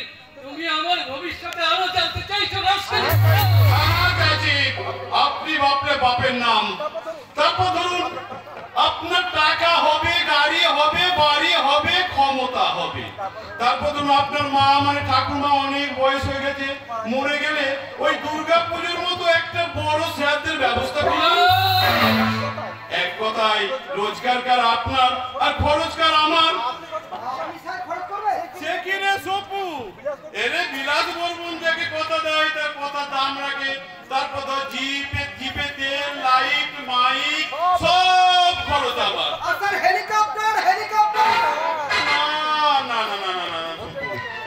তুমি আমার ভবিষ্যতে আরো জানতে চাইছো রাস্তায়? আপনি বাপরে বাপের নাম। তারপর ধরুন আপনার টাকা হবে, গাড়ি হবে, বাড়ি হবে, ক্ষমতা হবে। তারপর ধরুন আপনার মা মানে ঠাকুমা অনেক বয়স হয়ে গেছে, মরে গেলে ওই দুর্গা পুজোর মতো একটা বড় শ্রাদ্ধের ব্যবস্থা করুন। এক কথায় রোজগারকার আপনার আর খরচকার আমার। আপনি স্যার খরচ করবে? সে কি রে সপু, এরে বিলাস বর্মন যাকে কথা দেয় তার কথা দাম রাখে। তারপর তো জিপে তেল, লাইট, মাইক সব খরচ আবার। আর স্যার হেলিকপ্টার হেলিকপ্টার না না না না না না না,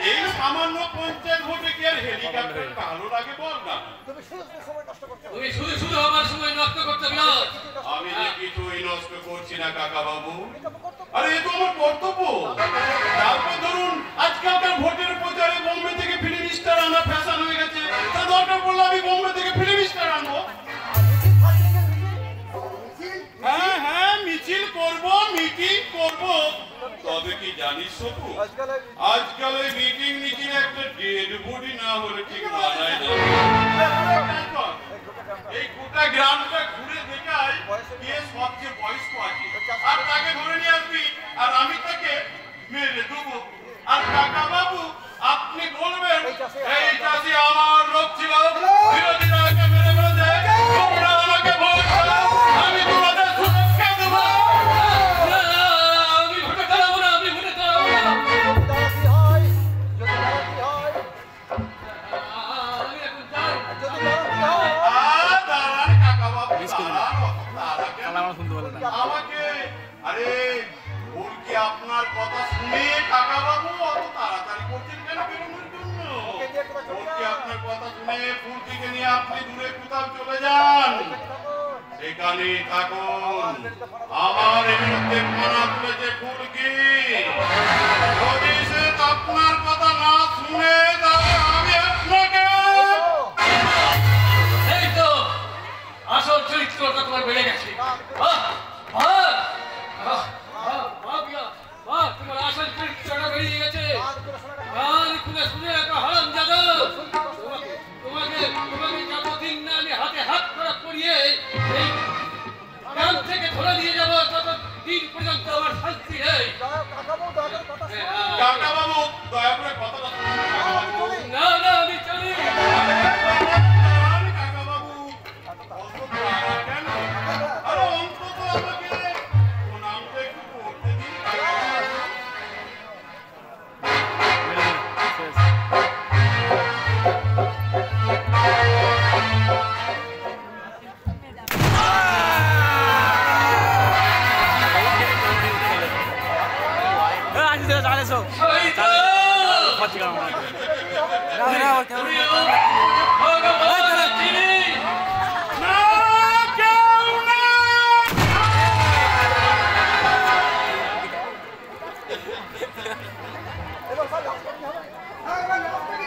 এই সামান্য পঞ্চায়েত ভোটে কি আর হেলিকপ্টার ভালো লাগে বল না? তুমি শুধু শুধু আমার সময় নষ্ট করতে বিলাস। আমি যে কিছুই নষ্ট করছি না কাকা বাবু, আরে এ তো আমার কর্তব্য। তারপর ধরুন আজকালকার ভোটের প্রচারে বোম্বে থেকে ফিল্ম স্টার আনা ফ্যাশন হয়ে গেছে, তা দরকার পড়লে আমি বোম্বে থেকে ফিল্ম স্টার আনবো। হ্যাঁ হ্যাঁ, মিছিল করব, মিটিং করব। তবে কি জানিস সপু, আজকাল ওই মিটিং মিছিলে একটা ডেড বডি না হলে ঠিক মানায় না। এই গোটা গ্রামটা ঘুরে দেখাই কে সবচেয়ে বয়স্ক আছে, আর তাকে ধরে নিয়ে আসবি আর আমি তাকে মেরে দেবো। আর কাকা বাবু আপনি বলবেন এই চাষি আমার লোক ছিল, বিরোধীরা একে মেরে ফেলেছে, তোমরা আমাকে ভোট দাও, আমি তোমাদের সুরক্ষা দেবো। আমি ভোটে দাঁড়াবো না, আমি ভোটে দাঁড়াবো না। আমি এখন যাই। দাঁড়ান কাকা বাবু, দাঁড়ান, তারা কেন? শুনতে পেলে না। আমাকে আরে ফুলকি আপনার কথা শুনে কাকা বাবু অত তাড়াতাড়ি করছেন কেন বেরোনোর জন্য? ফুলকি আপনার কথা শুনে ফুলকিকে নিয়ে আপনি দূরে কোথাও চলে যান, সেখানেই থাকুন। আমার বিরুদ্ধে মানা তুলেছে ফুলকি, যদি সে তোমার বেড়ে গেছে। তোমার আসল চরিত্রটা বেরিয়ে গেছে। কান খুলে শুনে রাখো হারামজাদা, তোমাকে যতদিন না আমি হাতে হাত করা করিয়ে এই গ্রাম থেকে ধরে নিয়ে যাবো ততদিন পর্যন্ত আমার শান্তি নেই। কাকা বাবু দয়া করে কথাটা শুনুন। না না আমি চলি। কাকা বাবু কেন? আরে অন্তত আমাকে নামটা একটু করতে দিন।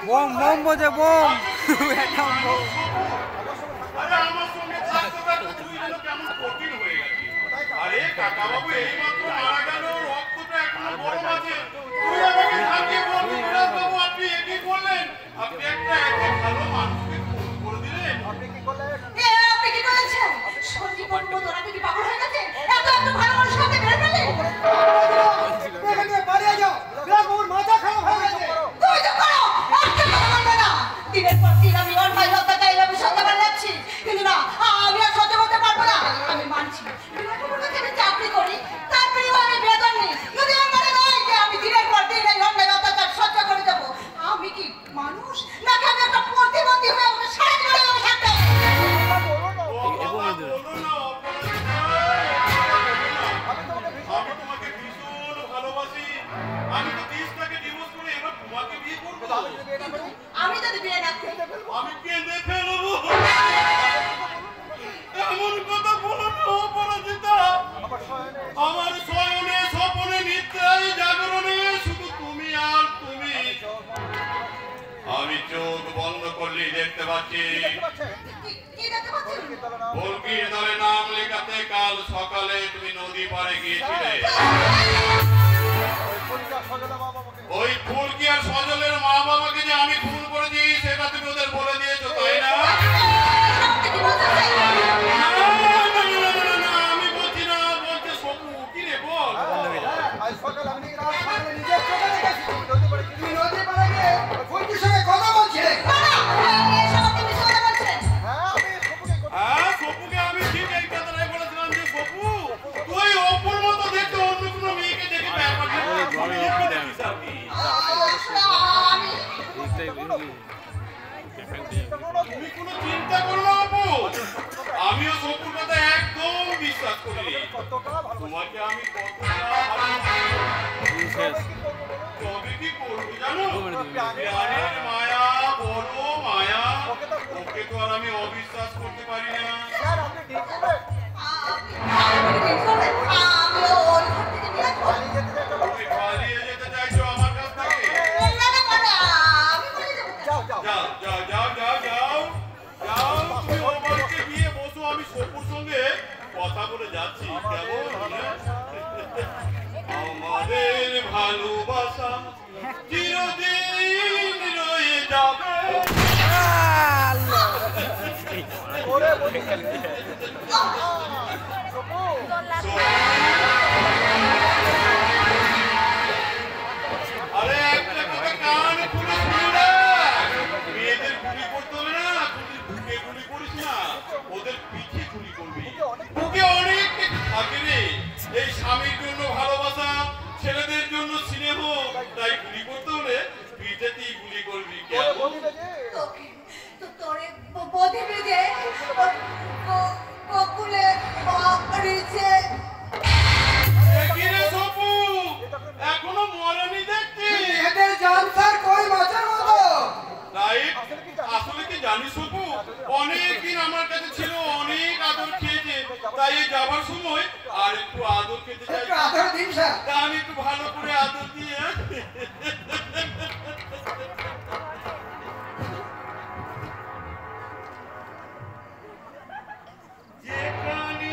বোম বোম বোঝে বোম। আরে আমার সঙ্গে থাকতে থাকতে তুই যেন কেমন কঠিন হয়ে গেছিস। আরে কাকা বাবু এইমাত্র মারা গেল, রক্তটা এখনো গরম আছে। তুই আমাকে থামিয়ে বলবি বিরাট বাবু আপনি একই করলেন। আপনি একটা এত ভালো মানুষকে খুন করে দিলেন। আপনি কি করেছেন? সঞ্জীবন মতো আপনি কি পাগল হয়ে গেছেন? এত ভালো মানুষ হাতে মেরে ফেলে। এখান থেকে পালিয়ে যাও, বিরাট বাবুর মাথা খারাপ হয়ে গেছে। তুই তো করো, একটা কথা বলবে না। দিনের পর দিন আমি অন্যায় অত্যাচার এইভাবে সহ্য করে যাচ্ছি, কিন্তু না আমি আর সহ্য করতে পারবো না। আমি মানছি বিরাট বাবুর কাছে আমি চাকরি করি, তারপরেও আমি বেতন নিই। যদি আমার মনে নয় যে আমি দিনের পর দিন এই অন্যায় অত্যাচার সহ্য করে যাবো, আমি কি মানুষ নাকি আমি একটা প্রতিবন্ধী হয়ে আমাকে সারা জীবন এইভাবে থাকতে হবে? আমি তোমাকে ভীষণ ভালোবাসি। আমি তো 30টাকে ডিভোর্স করে এবার তোমাকে বিয়ে করবো। আমি যদি বিয়ে না করি আমি কেঁদে ফেলবো। এমন কথা বলো না অপরাজিতা। আমার শয়নে স্বপনে নিদ্রায় জাগরণে শুধু তুমি আর তুমি। আমি চোখ বন্ধ করলেই দেখতে পাচ্ছি কি দেখতে পাচ্ছি? ভলকির দলে নাম লেখাতে কাল সকালে তুমি নদী পাড়ে গিয়েছিলে। ওই ফুলকি আর সজলের মা বাবাকে যে আমি খুন করেছি সেটা তুমি ওদের বলে দিয়েছো, তাই না? আমি বলছি না, বলছে সপু। কি রে বল? তুই নদী পাড়ে গিয়ে ফুলকির সঙ্গে কথা বলছিলেন। হ্যাঁ, সপুকে আমি ঠিক এই কথাটাই বলেছিলাম যে সপু তুই অপুর মতো দেখতে অন্য কোনো মেয়েকে দেখে ব্যাপার না। তুমি কোনো চিন্তা করো না অপু, আমিও সপুর কথা একদম বিশ্বাস করি। তোমাকে আমি কতটা ভালোবাসি, তবে কি করবো জানো? প্রাণের মায়া, বড় মায়া, ওকে তো আর আমি অবিশ্বাস করতে পারি না। তুমি পালিয়ে যেতে চাইছো আমার কাছ থেকে? যাও যাও যাও যাও যাও যাও যাও, তুমি ও বাড়িতে গিয়ে বসো, আমি সপুর সঙ্গে কথা বলে যাচ্ছি। কেমন? আমাদের ভালোবাসা চিরদিন রয়ে যাবে। আরে একটা কথা কান খুলে শুনে না, মেয়েদের গুলি করতে হলে না তুই বুকে গুলি করিস না, ওদের পিঠে গুলি করবি। বুকে অনেক থাকে রে, এই স্বামীর জন্য ভালোবাসা, ছেলেদের জন্য স্নেহ, তাই গুলি করতে হলে পিঠেতেই গুলি করবি। কেমন? তোরে বধে বেঁধে ককুলে মারিছে। কিরে সপু, এখনো মরেনি দেখছি। এদের জান স্যার কই মাছের মতো। তাই আসলে কি জানিস সপু, অনেকদিন আমার কাছে ছিল, অনেক আদর খেয়েছে, তাই এই যাবার সময় আর একটু আদর খেতে চাই। একটু আদর দিন স্যার। তা আমি একটু ভালো করে আদর দিয়ে যেখানে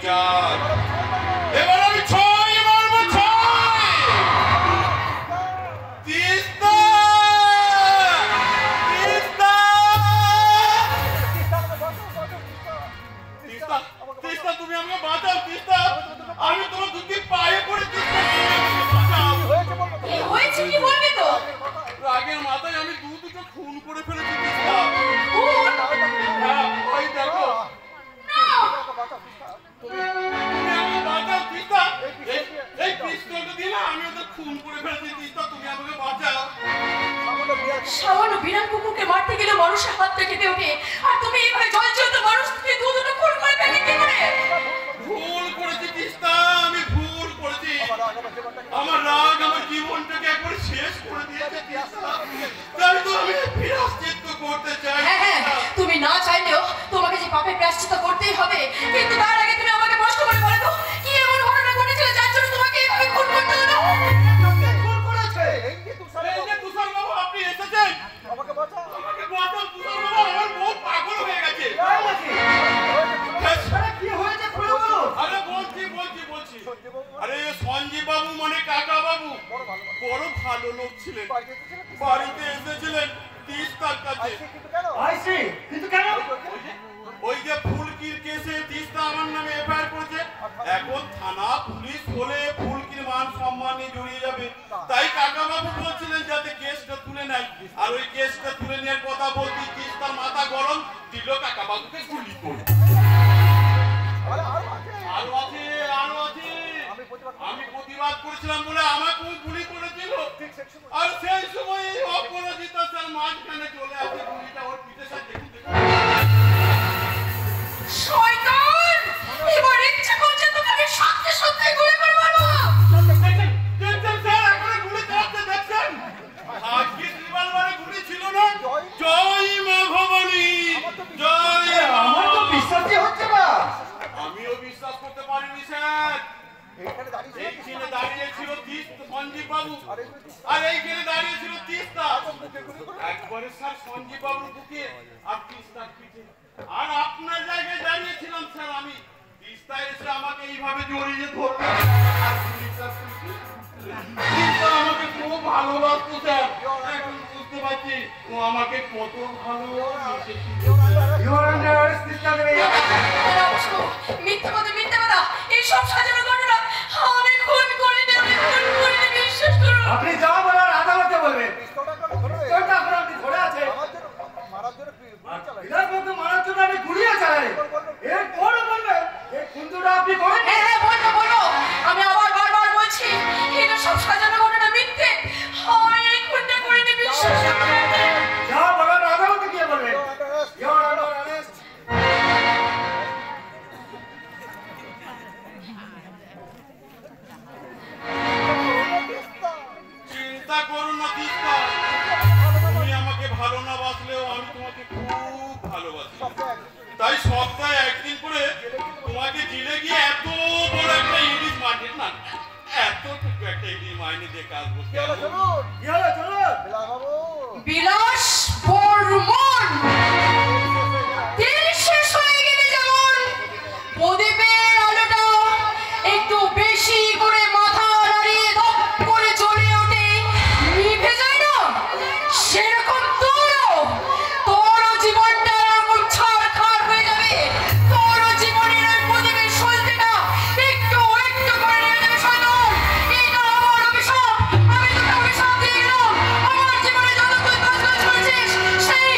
চার। এবার আমি ছয় মারবো, ছয়। তিস্তা, তিস্তা, তিস্তা, তিস্তা, তুমি আমাকে বাঁচাও তিস্তা। আমি তোমার দুটি পায়ে পড়ে তিস্তা, তুমি আমাকে বাঁচাও। কি হয়েছে কি বলবি তো? রাগের মাথায় আমি দুটো খুন করে ফেলেছি তিস্তা। খুন? হ্যাঁ, ওই দেখো। না, তুমি আমাকে বাঁচাও তিস্তা। এই পিস্তলটা দিয়ে না আমি ওদের খুন করে ফেলেছি তিস্তা, তুমি আমাকে বাঁচাও। সামান্য বিড়াল কুকুরকে মারতে গেলে মানুষের হাতটা কেটে ওঠে, আর তুমি এইভাবে জলজন্ত মানুষকে দুটো খুন করে ফেললে কি করে? ভুল করেছি তিস্তা, আমি ভুল করেছি। আমার রাগ আমার জীবনটাকে একবার শেষ করে দিয়েছে তিস্তা। তাই তো আমি প্রায়শ্চিত্ত করতে চাই। হ্যাঁ হ্যাঁ, তুমি না চাইলেও তোমাকে যে পাপের প্রায়শ্চিত্ত করতেই হবে। কিন্তু তার আগে তুমি আমাকে প্রশ্ন করে বলো তো, কি এমন ঘটনা ঘটেছিল যার জন্য তোমাকে এইভাবে খুন করতে হলো? খুন করেছে। এই যে তুষার বাবু, আপনি এসেছেন। আমাকে বাঁচাও তুষার বাবু, আমার বউ পাগল হয়ে গেছে। কি হয়েছে খুলে বলুন। আরে বলছি। আরে সঞ্জীব বাবু মানে কাকা বাবু বড় ভালো লোক ছিলেন। বাড়িতে এসেছিলেন তিস্তার কাছে। আইসি, কিন্তু কেন? ওই যে ফুলকির কেসে তিস্তা আমার নামে এফআইআর করেছে। এখন থানা পুলিশ হলে ফুলকির মান সম্মানে জড়িয়ে যাবে। তাই কাকা বাবু বলছিলেন যাতে কেসটা তুলে নেয়। আর ওই কেসটা তুলে নেওয়ার কথা বলতে তিস্তার মাথা গরম দিল, কাকা বাবুকে গুলি করে। আরো আছে। আমি প্রতিবাদ করেছিলাম বলে আমাকে গুলি করেছিল। আর সেই সময় অপরাজিতা স্যার মাঝখানে চলে আসে, গুলিটা ওর পিঠে সাথে। শয়তান! এবার ইচ্ছে করছে তোমাকে সত্যি সত্যি গুলি করে মারবো। দেখছেন স্যার, এখনো গুলি চালাতে দেখছেন? আজকে রিভলভারে গুলি ছিল না। জয় মা ভবানী, জয় মা। আমার তো বিশ্বাসই হচ্ছে না। আমিও বিশ্বাস করতে পারিনি স্যার। এইখানে দাঁড়িয়ে ছিল সঞ্জীব বাবু, আর এইখানে দাঁড়িয়ে ছিল তিস্তা। একবারে স্যার সঞ্জীব বাবুর বুকে আর তিস্তার পিঠে। আর আপনার জায়গায় দাঁড়িয়েছিলাম স্যার আমি। তিস্তা এসে আমাকে এইভাবে জড়িয়ে ধরলো। আর তিস্তা আমাকে খুব ভালোবাসতো স্যার। এখন বুঝতে পারছি ও আমাকে কত ভালোবাসেছিল। মিথ্যা কথা, এইসব সাজানো ঘটনা। আমি খুন করিনি, বিশ্বাস করো। আপনি যা বলার আদালতে বলবেন। পিস্তলটা এখন আপনি ধরে আছেন। মারার জন্য আমি গুলিয়ে চালাই। এর পরে বলবেন এই খুনটা আপনি করেন। হ্যাঁ, বলো। আমি আবার বারবার বলছি, এটা সব সাজানো ঘটনা, মিথ্যে। আমি এই খুনটা করিনি, বিশ্বাস করো। যা বলার আদালতে গিয়ে বলবেন। Your Honor, arrest. চিন্তা করো না তিস্তা, তুমি আমাকে ভালো না বাসলেও আমি তোমাকে খুব ভালোবাসি। তাই সপ্তাহে একদিন করে তোমাকে জেলে গিয়ে এত বড় একটা ইলিশ মাঠে না, এতটুকু একটা ইলিশ মাইনে দেখে আসবো। বিলাস বর্মন, দিন শেষ হয়ে গেলে যেমন প্রদীপের আলোটা একটু বেশি করে মাথা নাড়িয়ে ধপ করে জ্বলে ওঠে, নিভে যায় না, সেরকম তোরও জীবনটা এরকম ছাড়খাড় হয়ে যাবে। তোরও জীবনের ওই প্রদীপের সলতেটা একটু একটু করে নেমে যাবে। শয়তান, এটা আমার অভিশাপ। আমি তোকে অভিশাপ দিয়ে গেলাম। আমার জীবনে যত তুই কাজ করেছিস সেই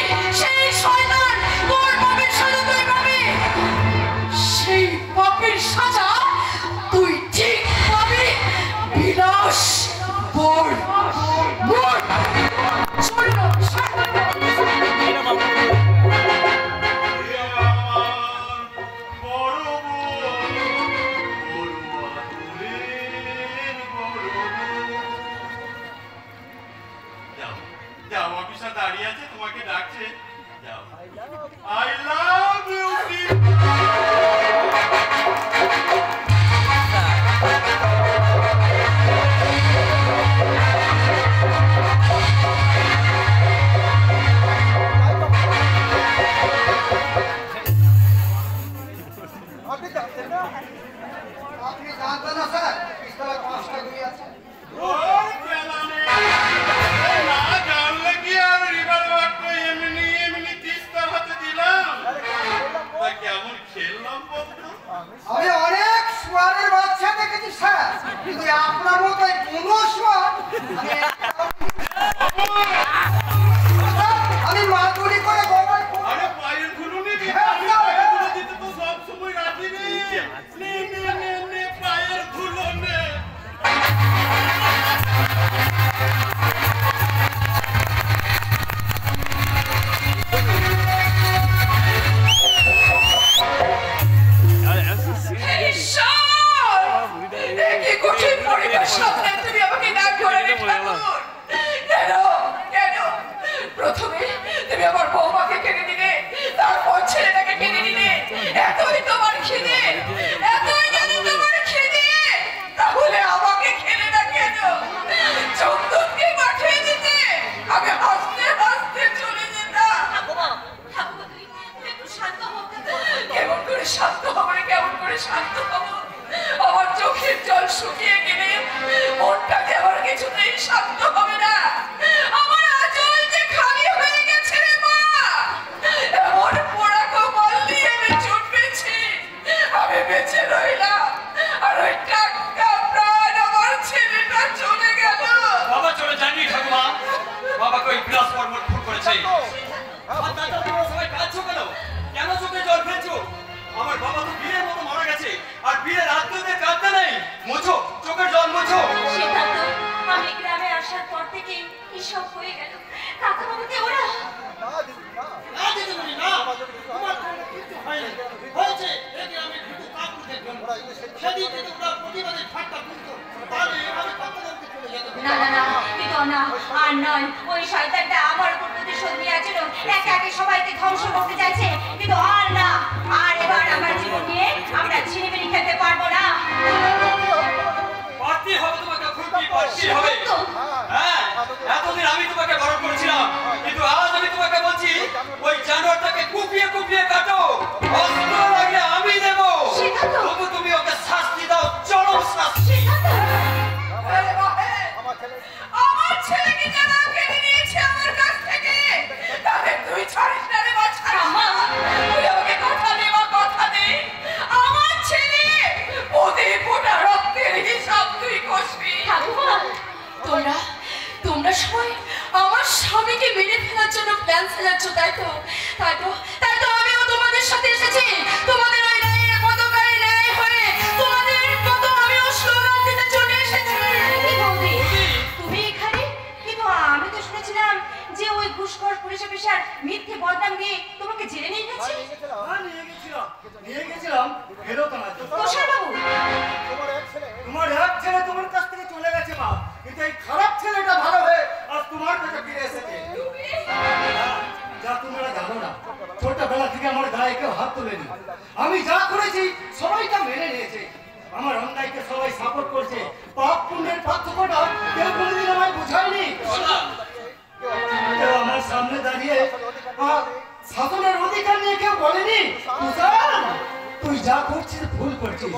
আপনি জানতেন না স্যার পিস্তলে 5টা গুলি আছে? ওই কেলানে না জানলে কি আর রিভলভারটা এমনি তিস্তার হাতে দিলাম? তা কেমন খেললাম বলতো? আমি অনেক শুয়ারের বাচ্চা দেখেছি স্যার, কিন্তু আপনার মতো কোনো শুয়ার আমি মাতুরি করে গোবর আরে পায়ের ধুলো নিবি, দিতে তো সব সময় রাজি রে। নে পায়ের ধুলো নে। কি কঠিন পরিবেশ সামনে তুমি আমাকে ডাক করে ঠাকুর। কেন প্রথমে তুমি আমার বৌমাকে কেড়ে নিলে, তারপর ছেলেটাকে কেড়ে নিলে। এতই তোমার খিদে, এতই কেন তোমার খিদে? তাহলে আমাকে খেলে না কেন? চন্দনকে পাঠিয়ে দিতে, আমি হাসতে হাসতে চলে যেতাম। কেমন করে শান্ত হবো রে, কেমন করে শান্ত হবো? আমার চোখের জল শুকিয়ে গেলে মনটাকে আমার কিছুতেই শান্ত হবে না। আমার আঁচল যে খালি হয়ে গেছে রে মা। এমন পোড়া কপাল নিয়ে আমি ছুটবেছি, আমি বেঁচে রইলাম আর ওই টাটকা প্রাণ আমার ছেলেটা চলে গেল। বাবা চলে যাননি ঠাকুমা, বাবাকে ওই বিলাস বর্মন খুন করেছে। আর দাদা তোমরা সবাই কাঁদছো কেন? কেন চোখে জল ফেলছো? আমার বাবা তো বীরের মতো মারা গেছে, আর বীরের আত্মীয়দের কাঁদতে নেই। মোছো, চোখের জল মোছো। সিদ্ধার্থ, আমি গ্রামে আসার পর থেকে কি সব হয়ে গেল। কাকা বাবুকে ওরা না দিদিমণি না, তোমার কোনো কিছু হয়নি। হয়েছে এই গ্রামে শুধু কাকুদের জন্য। সেদিন থেকে ওরা প্রতিবাদে ঠাট্টা তুলতো, তাহলে এভাবে কখনো চলে যেত না না না, কিন্তু না আর নয়। ওই শয়তানটা আমার উপর প্রতিশোধ নিয়েছিল, একে একে সবাইকে ধ্বংস করতে চাইছে। কিন্তু আর না, আর এবার আমার জীবন নিয়ে আমরা ছিনিমিনি খেলতে পারবো না। পারতে হবে তোমাকে, ফুলকি পারতে হবে। হ্যাঁ, এতদিন আমি তোমাকে বারণ করেছিলাম, কিন্তু আজ আমি তোমাকে বলছি ওই জানোয়ারটাকে কুপিয়ে কুপিয়ে কাটো। অস্ত্র লাগলে আমি দেব, তবু তুমি ওকে শাস্তি দাও, চরম শাস্তি। আমার ছেলেকে যারা কেড়ে নিয়েছে আমার কাছ থেকে, তাদের তুই ছাড়িস না রে মা, ছাড়িস না। তুই আমাকে কথা দে মা, কথা দে। আমার ছেলে ওদের ফোটা রক্তের হিসাব তুই কষবি। তোমরা সবাই আমার স্বামীকে মেরে ফেলার জন্য প্ল্যান সাজাচ্ছ, তাই তো? আমিও তোমাদের সাথে এসেছি। তোমাদের ওই ন্যায়ের পতাকায় ন্যায় হয়ে তোমাদের মতো আমিও স্লোগান দিতে চলে এসেছি। তুমি এখানে? কিন্তু আমি তো শুনেছিলাম যে ওই ঘুষখোর পুলিশ অফিসার মিথ্যে বদনাম দিয়ে তোমাকে জেলে নিয়ে গেছে। নিয়ে গেছিলাম, ফেরত না। তুষার বাবু, তোমার এক ছেলে তোমার কাছ থেকে চলে গেছে মা, কিন্তু এই খারাপ ছেলেটা ভালো হয়ে আজ তোমার কাছে ফিরে এসেছে। যা তোমরা জানো না, ছোটবেলা থেকে আমার গায়ে কেউ হাত তোলেনি। আমি যা করেছি সবাই তা মেনে নিয়েছে। আমার অন্যায়কে সবাই সাপোর্ট করছে। পাপ পুণ্যের পার্থক্যটা কেউ কোনোদিন আমায় বোঝায়নি। কেউ আমার সামনে দাঁড়িয়ে শাসনের অধিকার নিয়ে কেউ বলেনি তুই যা করছিস ভুল করছিস,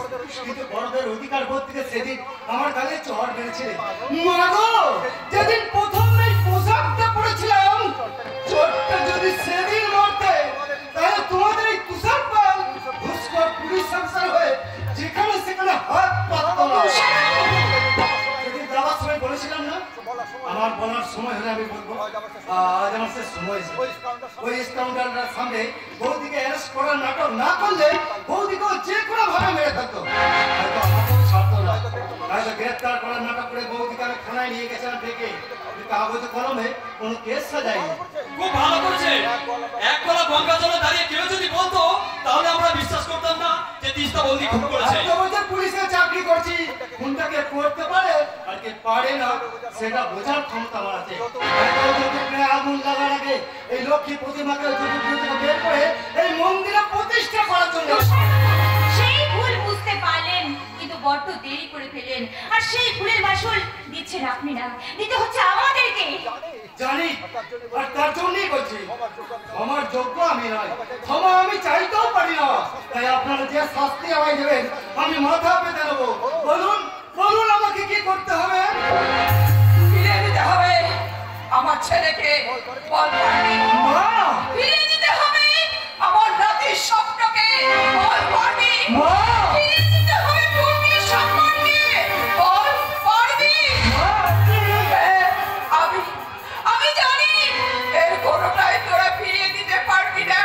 কিন্তু বড়দের অধিকার বোধ থেকে সেদিন আমার গালে চড় মেরেছিলে। মাগো, যেদিন প্রথম এই পোশাকটা পরেছিলাম, চোটটা যদি সেদিন মরতে, তাহলে তোমাদের এই তুষার পাল ঘুষখোর পুলিশ অফিসার হয়ে যেখানে সেখানে হাত পাততো না। সেদিন যাওয়ার সময় বলেছিলাম না, আমার বলার সময় হলে আমি বলবো। আজ আমার সে সময় এসেছে। ওই স্কাউন্ডারটার সামনে বৌদিকে অ্যারেস্ট করার নাটক না করলে বৌদিকেও যে কোনো ভাবে মেরে ফেলতো। হয়তো আমাকেও ছাড়তো না, হয়তো গ্রেফতার করার নাটক করে বৌদিকে আমি থানায় নিয়ে গেছিলাম ডেকে, কাগজে কলমে কোনো কেস সাজায়নি। খুব ভালো করেছে। এক গলা গঙ্গা জলে দাঁড়িয়ে কেউ যদি বলতো, তাহলে আমরা বিশ্বাস করতাম না যে তিস্তা বৌদি খুন করেছে। পুলিশের চাকরি করছি, খুনটাকে করতে পারে আর কে পারে না সেটা বোঝার ক্ষমতা আমার আছে। আগুন লাগার আগে এই লক্ষ্মী প্রতিমাকে বের করে এই মন্দিরে প্রতিষ্ঠা করার জন্য। সেই ভুল বুঝতে পারলেন, কিন্তু বড় বড্ড দেরি করে ফেলেন, আর সেই ফুলের বাসল দিচ্ছেন আপনি না, দিতে হচ্ছে আমাদেরকে। জানি, আর তার জন্যই বলছি আমার যোগ্য আমি নয়, ক্ষমা আমি চাইতেও পারি না। তাই আপনারা যে শাস্তি আমায় দেবেন আমি মাথা পেতে নেবো। বলুন বলুন আমাকে কি করতে হবে? ফিরিয়ে দিতে হবে আমার ছেলেকে, বল পারবি? মা, ফিরিয়ে দিতে হবে আমার নাতির স্বপ্নকে, বল পারবি? মা, ফিরিয়ে দিতে হবে পূর্ণির সম্মানকে, বল পারবি? হ্যাঁ, আমি জানি এর কোনোটাই তোরা ফিরিয়ে দিতে পারবি না,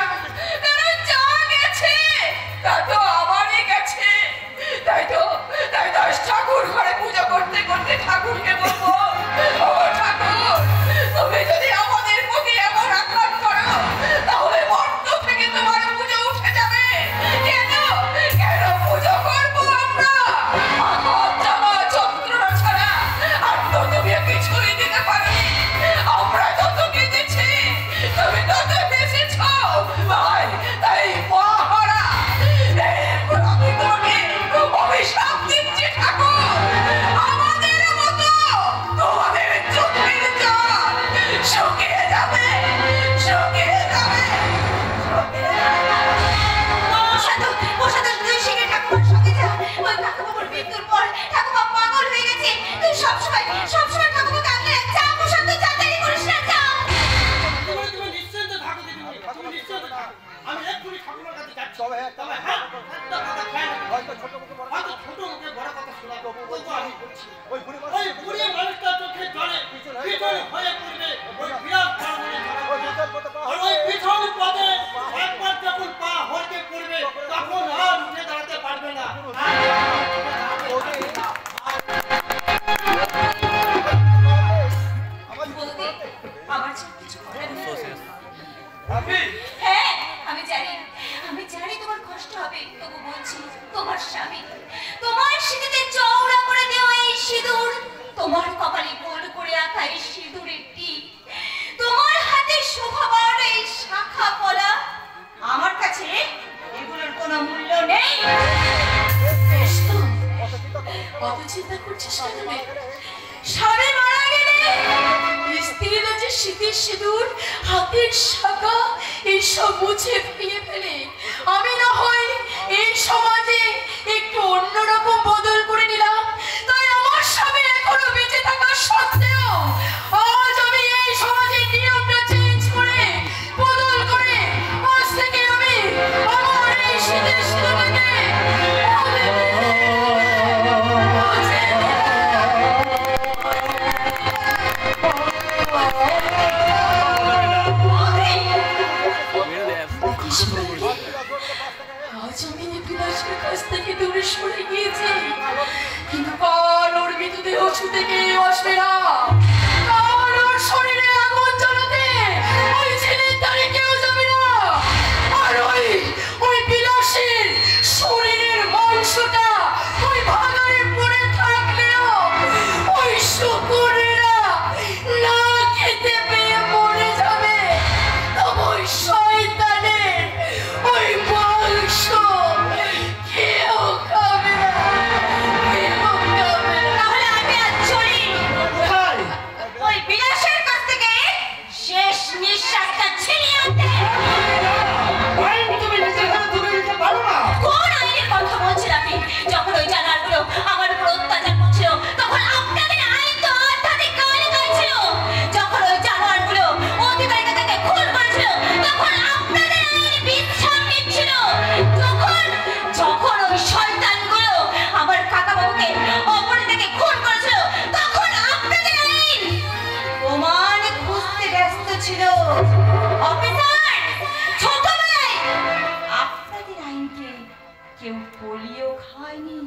কারণ যা গেছে তা তো আমারই গেছে। তাই তো ঠাকুর ঘরে পুজো করতে করতে ঠাকুরকে বলবো, ও ঠাকুর, তুমি যদি আমাদের প্রতি এমন আঘাত করো তাহলে মর্ত থেকে তোমার পুজো উঠে যাবে। কেন পুজো করবো আমরা? আঘাত জামা যন্ত্রণা ছাড়া আর তো তুমি কিছুই দিতে পারোনি। আমরা যত কেঁদেছি তুমি তত বেঁচেছ ভাই, তাই মহারা আমি তোমাকে অভিশাপ দিচ্ছি ঠাকুর, আমাদের মতো তোমাদের চোখের জল শুকিয়ে যাবে, শুকিয়ে যাবে, শুকিয়ে যাবে। তুই শিখে ঠাকুমার সঙ্গে যা। ওই ঠাকুমার মৃত্যুর পর ঠাকুমা পাগল হয়ে গেছে। তুই সবসময় ঠাকুমাকে আগলে যা। প্রসাদ যা, দেরি করিস না, যা। তুমি নিশ্চিন্ত থাকো দিদিমণি, তুমি নিশ্চিন্ত থাকো। আমি এক্ষুনি ঠাকুমার কাছে যাচ্ছি। তবে হ্যাঁ, একটা কথা খেয়াল রাখো। হয়তো ছোট মুখে বড় কথা শোনা, তবু আমি বলছি ওই বুড়ি মানুষটা চোখে জলে পিছন হয়ে পড়বে ওই বিরাট ধরনের আর ওই পিছন পদে একবার যখন পা হরকে পড়বে তখন আর উঠে দাঁড়াতে পারবে না। বৌদি, আমার যে কিছু করার নেই। আপনি হ্যাঁ, আমি জানি তোমার কষ্ট হবে, তবু বলছি তোমার স্বামী, তোমার সিঁথিতে চওড়া করে দেওয়া এই সিঁদুর, তোমার কপালে গোল করে আঁকা এই সিঁদুরের টিপ, তোমার হাতে শোভাবার এই শাখা পলা, আমার কাছে এগুলোর কোনো মূল্য নেই। বেশ তো, কত চিন্তা করছিস কেন রে? স্বামী মারা গেলে স্ত্রীরা যে শীতের সিঁদুর, হাতের শাখা এইসব মুছে ফিরে ফেলে, আমি না হয় এই সমাজে একটু অন্যরকম বদল করে নিলাম। তাই আমার স্বামী এখনো বেঁচে থাকা সত্ত্বেও আজ আমি এই সমাজের নিয়মটা চেঞ্জ করে, বদল করে, আজ থেকে আমি আমার এই শীতের সিঁদুরটাকে আজ আমি নিপিদাসের কাছ থেকে দূরে সরে গিয়েছি, কিন্তু কাল ওর মৃতদেহ ছুতে কেউ আসবে না, কাল ওর শরীরে আগুন জ্বালাতে ওই ছেলের দ্বারে কেউ যাবে না। আর ওই বিলাসের শরীরের মাংসটা ওই ভাগাড়ে পড়ে থাকলেও ওই শুকুরেরা না খেতে পেয়ে মরে যাবে, তবে ওই শয়তানের ওই মাংস কেউ খাবে না, কেউ খাবে না। তাহলে আমি আজ চলি। ওই বিলাসের কাছ থেকে শেষ নিঃশ্বাসটা ছিনিয়ে আনতে। তুমি নিজের ঘরে তুমি নিতে পারো না? কোন আইনের কথা বলছেন আপনি? যখন ওই জানোয়ারগুলো আমার উপর অত্যাচার করছিল তখন আপনাদের আইন তো অত্যাধিক কার্যকর ছিল। যখন ওই জানোয়ারগুলো অধিকারীকে থেকে খুন করেছিল তখন আপনাদের আইন বিচ্ছাম নিচ্ছিল। যখন ওই শয়তানগুলো আমার কাকাবাবুকে অপরাধ থেকে খুন করেছিল তখন আপনাদের আইন প্রমাণ খুঁজতে ব্যস্ত ছিল। অফিসার, ছোটবেলায় আপনাদের আইনকে কেউ পোলিও খায়নি,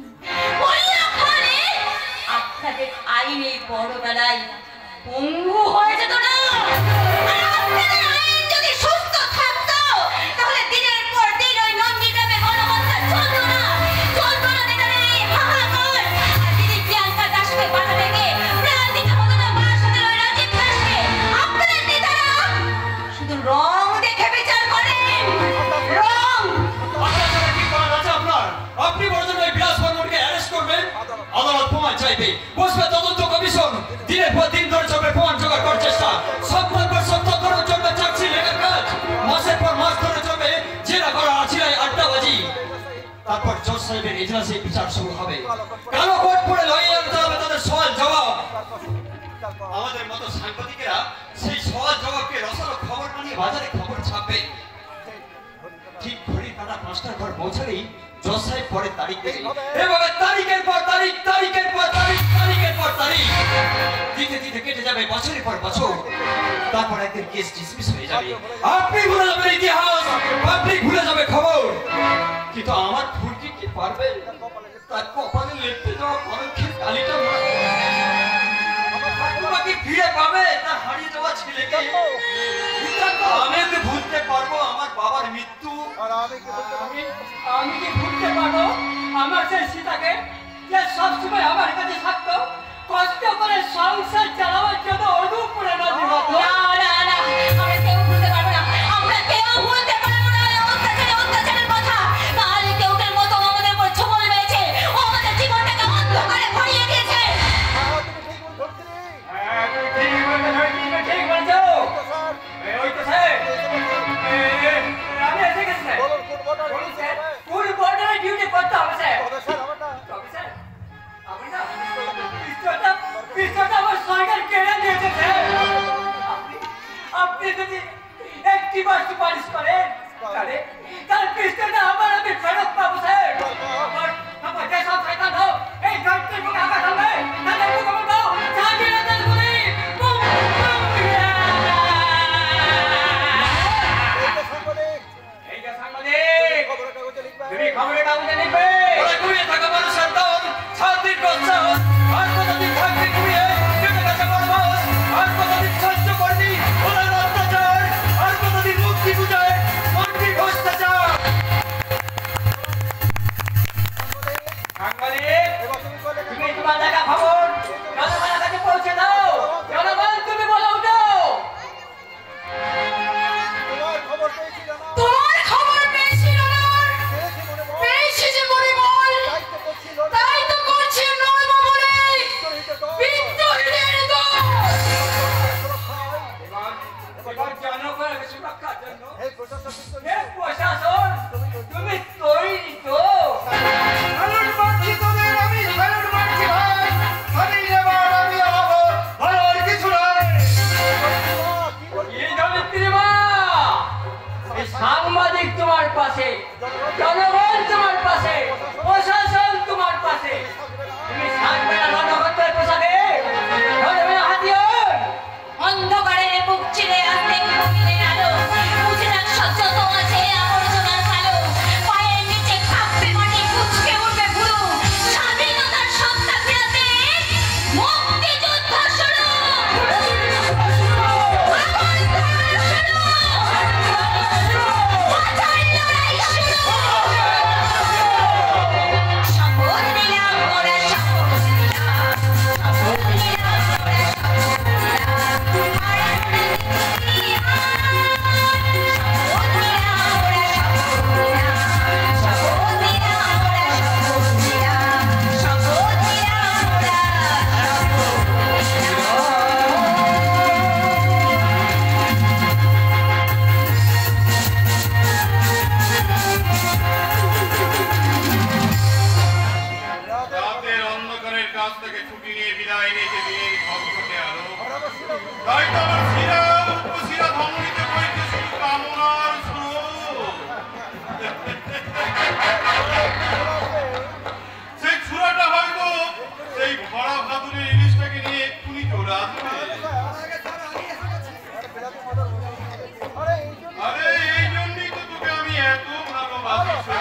আপনাদের আইন এই বড়বেলায় পঙ্গু হয়ে যেত না। আর আপনাদের আইন যদি সুস্থ থাকতো তাহলে দিনের পর দিন ওই নন্দী গ্রামে গণহত্যা চলতো না, দিনের এই হাহাকার। আর দিদি প্রিয়াঙ্কা দাসকে বাধা রেখে প্রাণ দিতে হতো না বারাসতের ওই রাজীব দাসকে। আপনাদের নেতারা শুধু রং দেখে বিচার করেন, রং। আপনার কি করার আছে আপনার? আপনি বড়জন ওই বিলাস বর্মনকে অ্যারেস্ট করবেন। চাইবে, বসবে তদন্ত কমিশন, দিনের পর দিন ধরে চলবে প্রমাণ জোগাড় করার চেষ্টা, সপ্তাহ পর সপ্তাহ ধরে চলবে চাকরি লেখার কাজ, মাসের পর মাস ধরে চলবে জেরা করা আছিলাই আড্ডাবাজি। তারপর জজ সাহেবের এজলাসে বিচার শুরু হবে। কালো কোট পরে লইয়া হবে তাদের সওয়াল জবাব। আমাদের মতো সাংবাদিকেরা সেই সওয়াল জবাবকে রসালো খবর বানিয়ে বাজারে খবর ছাপবে। ঠিক ঘড়ির কাঁটা 5টার ঘর পৌঁছালেই জজ সাহেব পরে তারিখ দেবে। এভাবে তারিখের পর তারিখ, তারিখের পর তারিখ, তারিখের পর তারিখ দিতে দিতে কেটে যাবে বছরের পর বছর। তারপর একদিন কেস ডিসমিস হয়ে যাবে। আপনি ভুলে যাবেন ইতিহাস, আপনি ভুলে যাবে খবর। কিন্তু আমার ফুলকি কি পারবে তার কপালে লেপটে যাওয়া কলঙ্কের কালিটা ঠাকুমাকে ফিরে পাবে তার হারিয়ে যাওয়া ছেলেকে? আমি কি ভুলতে পারবো আমার বাবার মৃত্যু? আমি কি ভুলতে পারবো আমার সেই সীতাকে, যে সবসময় আমার কাছে থাকতো, কষ্ট করে সংসার চালাবার জন্য অনুপ্রেরণা দিত? না না না, আমরা কেউ ভুলতে পারবো না, আমরা কেউ ভুলতে পারবো না অত্যাচারের কথা। কাল কেউটের মতো আমাদের উপর ছোবল মেরেছে, ও আমাদের জীবনটাকে অন্ধকারে ভরিয়ে দিয়েছে। ঠিক বলছো। ওই তো স্যার, আমি এসে গেছি স্যার। বলুন স্যার, কোন বর্ডারে ডিউটি করতে হবে স্যার? তবে স্যার, আপনি না পিস্তলটা আমার সরকার কেড়ে নিয়েছে স্যার। আপনি যদি একটি বার সুপারিশ করেন তার পিস্তলটা আমি ফেরত পাবো স্যার। আমার যেসব শয়তান হোক এই ঘরটির বুকে আঘাত হবে, তাদের বুকে বলবো জাহাঙ্গীরের গুলি। এই যে সাংবাদিক, তুমি খবরের কাগজে লিখবে। ওরা ঘুমিয়ে থাকা মানুষের দল, শান্তির প্রস্তাব, আর কতদিন থাকবে ঘুমিয়ে কেটে গেছে বনবাস, আর কতদিন সহ্য করবি ওদের অত্যাচার, আর কতদিন মুক্তি বুঝায় মন্ত্রী ভ্রষ্টাচার। সাংবাদিক, তুমি তোমার দেখা খবর জনগণের কাছে পৌঁছে দাও। জনগণ, তুমি বলো উঠো। তোমার খবর পেয়েছি না? পেয়েছি যে মনে বল, তাই তো করছে নর্ম বলে বিদ্রোহীদের দল। এবার জনগণের সুরক্ষার জন্য হে প্রশাসন, তুমি তৈরি তো? স্যালুট মারছি তোদের, আমি স্যালুট মারছি ভাই। আমি এবার আমি হব ভালো আর কিছু নাই। এই জমিত্রী মা, এই সাংবাদিক তোমার পাশে, জনগণ তোমার পাশে, প্রশাসন তোমার পাশে। তুমি থাকবে না রণক্ষেত্রের পোশাকে, ধরবে না হাতিয়ার। অন্ধকারে বুক চিরে আসতে ঘুমিয়ে আলো, বুঝে না সহ্য তো আছে আবর্জনার কালো। পায়ের নিচে কাঁপবে মাটি, কুঁচকে উঠবে ভুরু। স্বাধীনতার সত্তা ফেরাতে মুক্তিযুদ্ধ শুরু। আগুন ধরা শুরু। বাঁচার লড়াই শুরু। শপথ নিলাম ওরা, শপথ নিলাম, শপথ নিলাম ওরা, শপথ নিলাম। রাতের অন্ধকারের কাছ থেকে ছুটি নিয়ে বিদায় নিতে দিনের ঝকঝকে আলো। তাই তো আমার শিরা উপশিরা ধমনীতে বইতে শুধু কামনার স্রোত। সেই ছুরাটা হয়তো সেই ভরা ভাদুরের ইলিশটাকে নিয়ে এক্ষুনি চলে আসবে। আরে এই জন্যই তো তোকে আমি এত ভালোবাসি।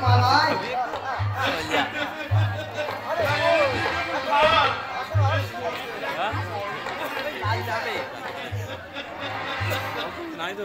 মালায় নাই তো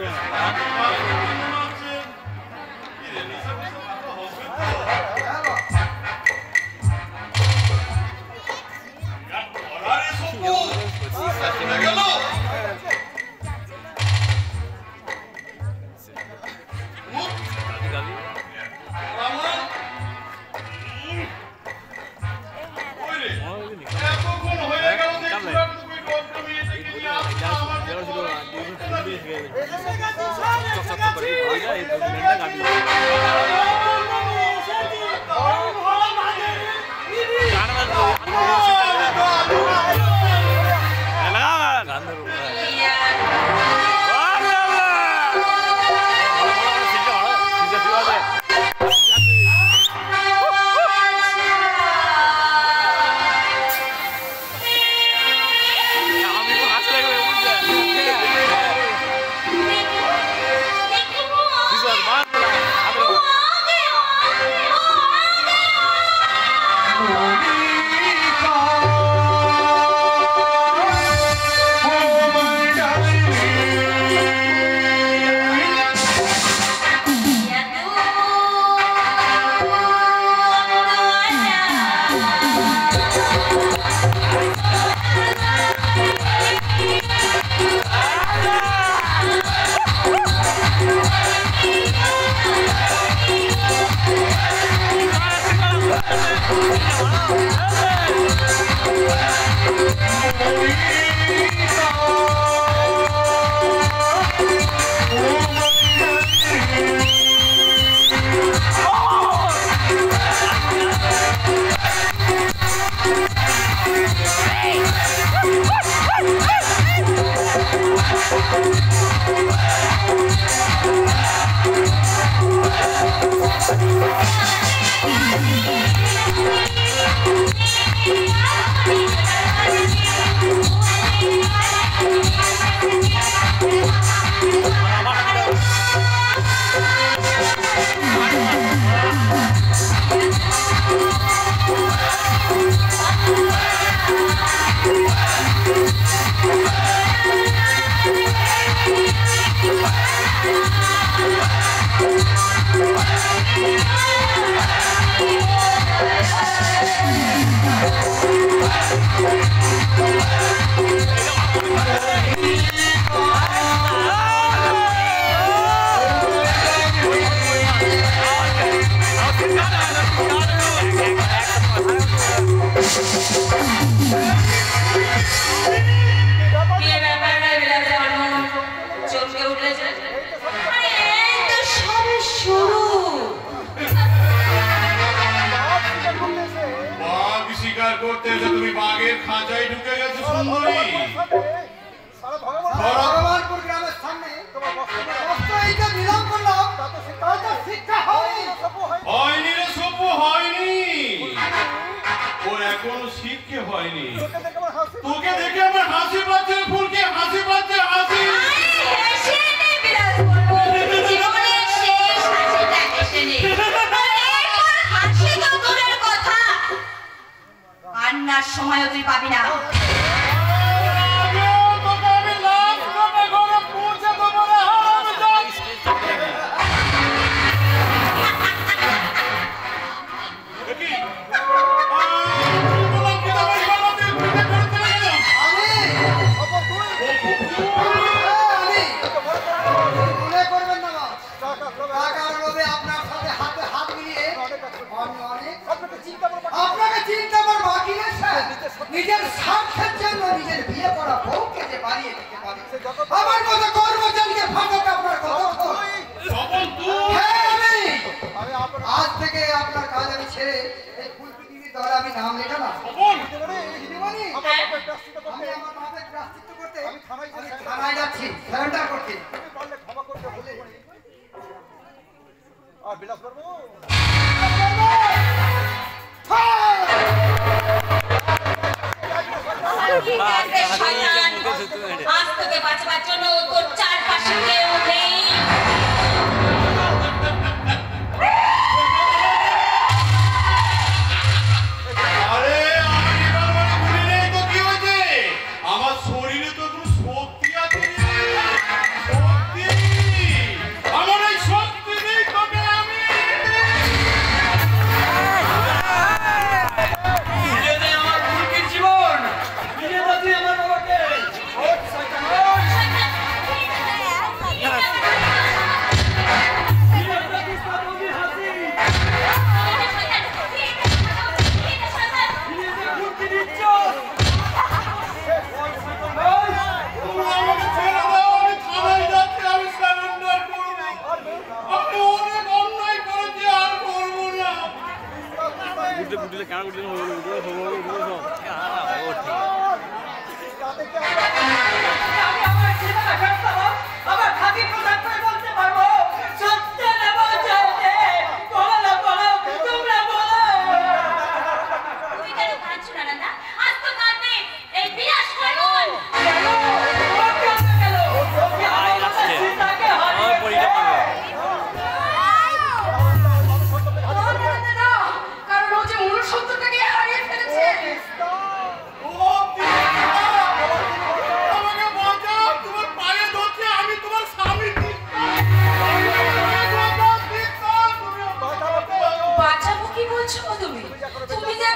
তুমি যে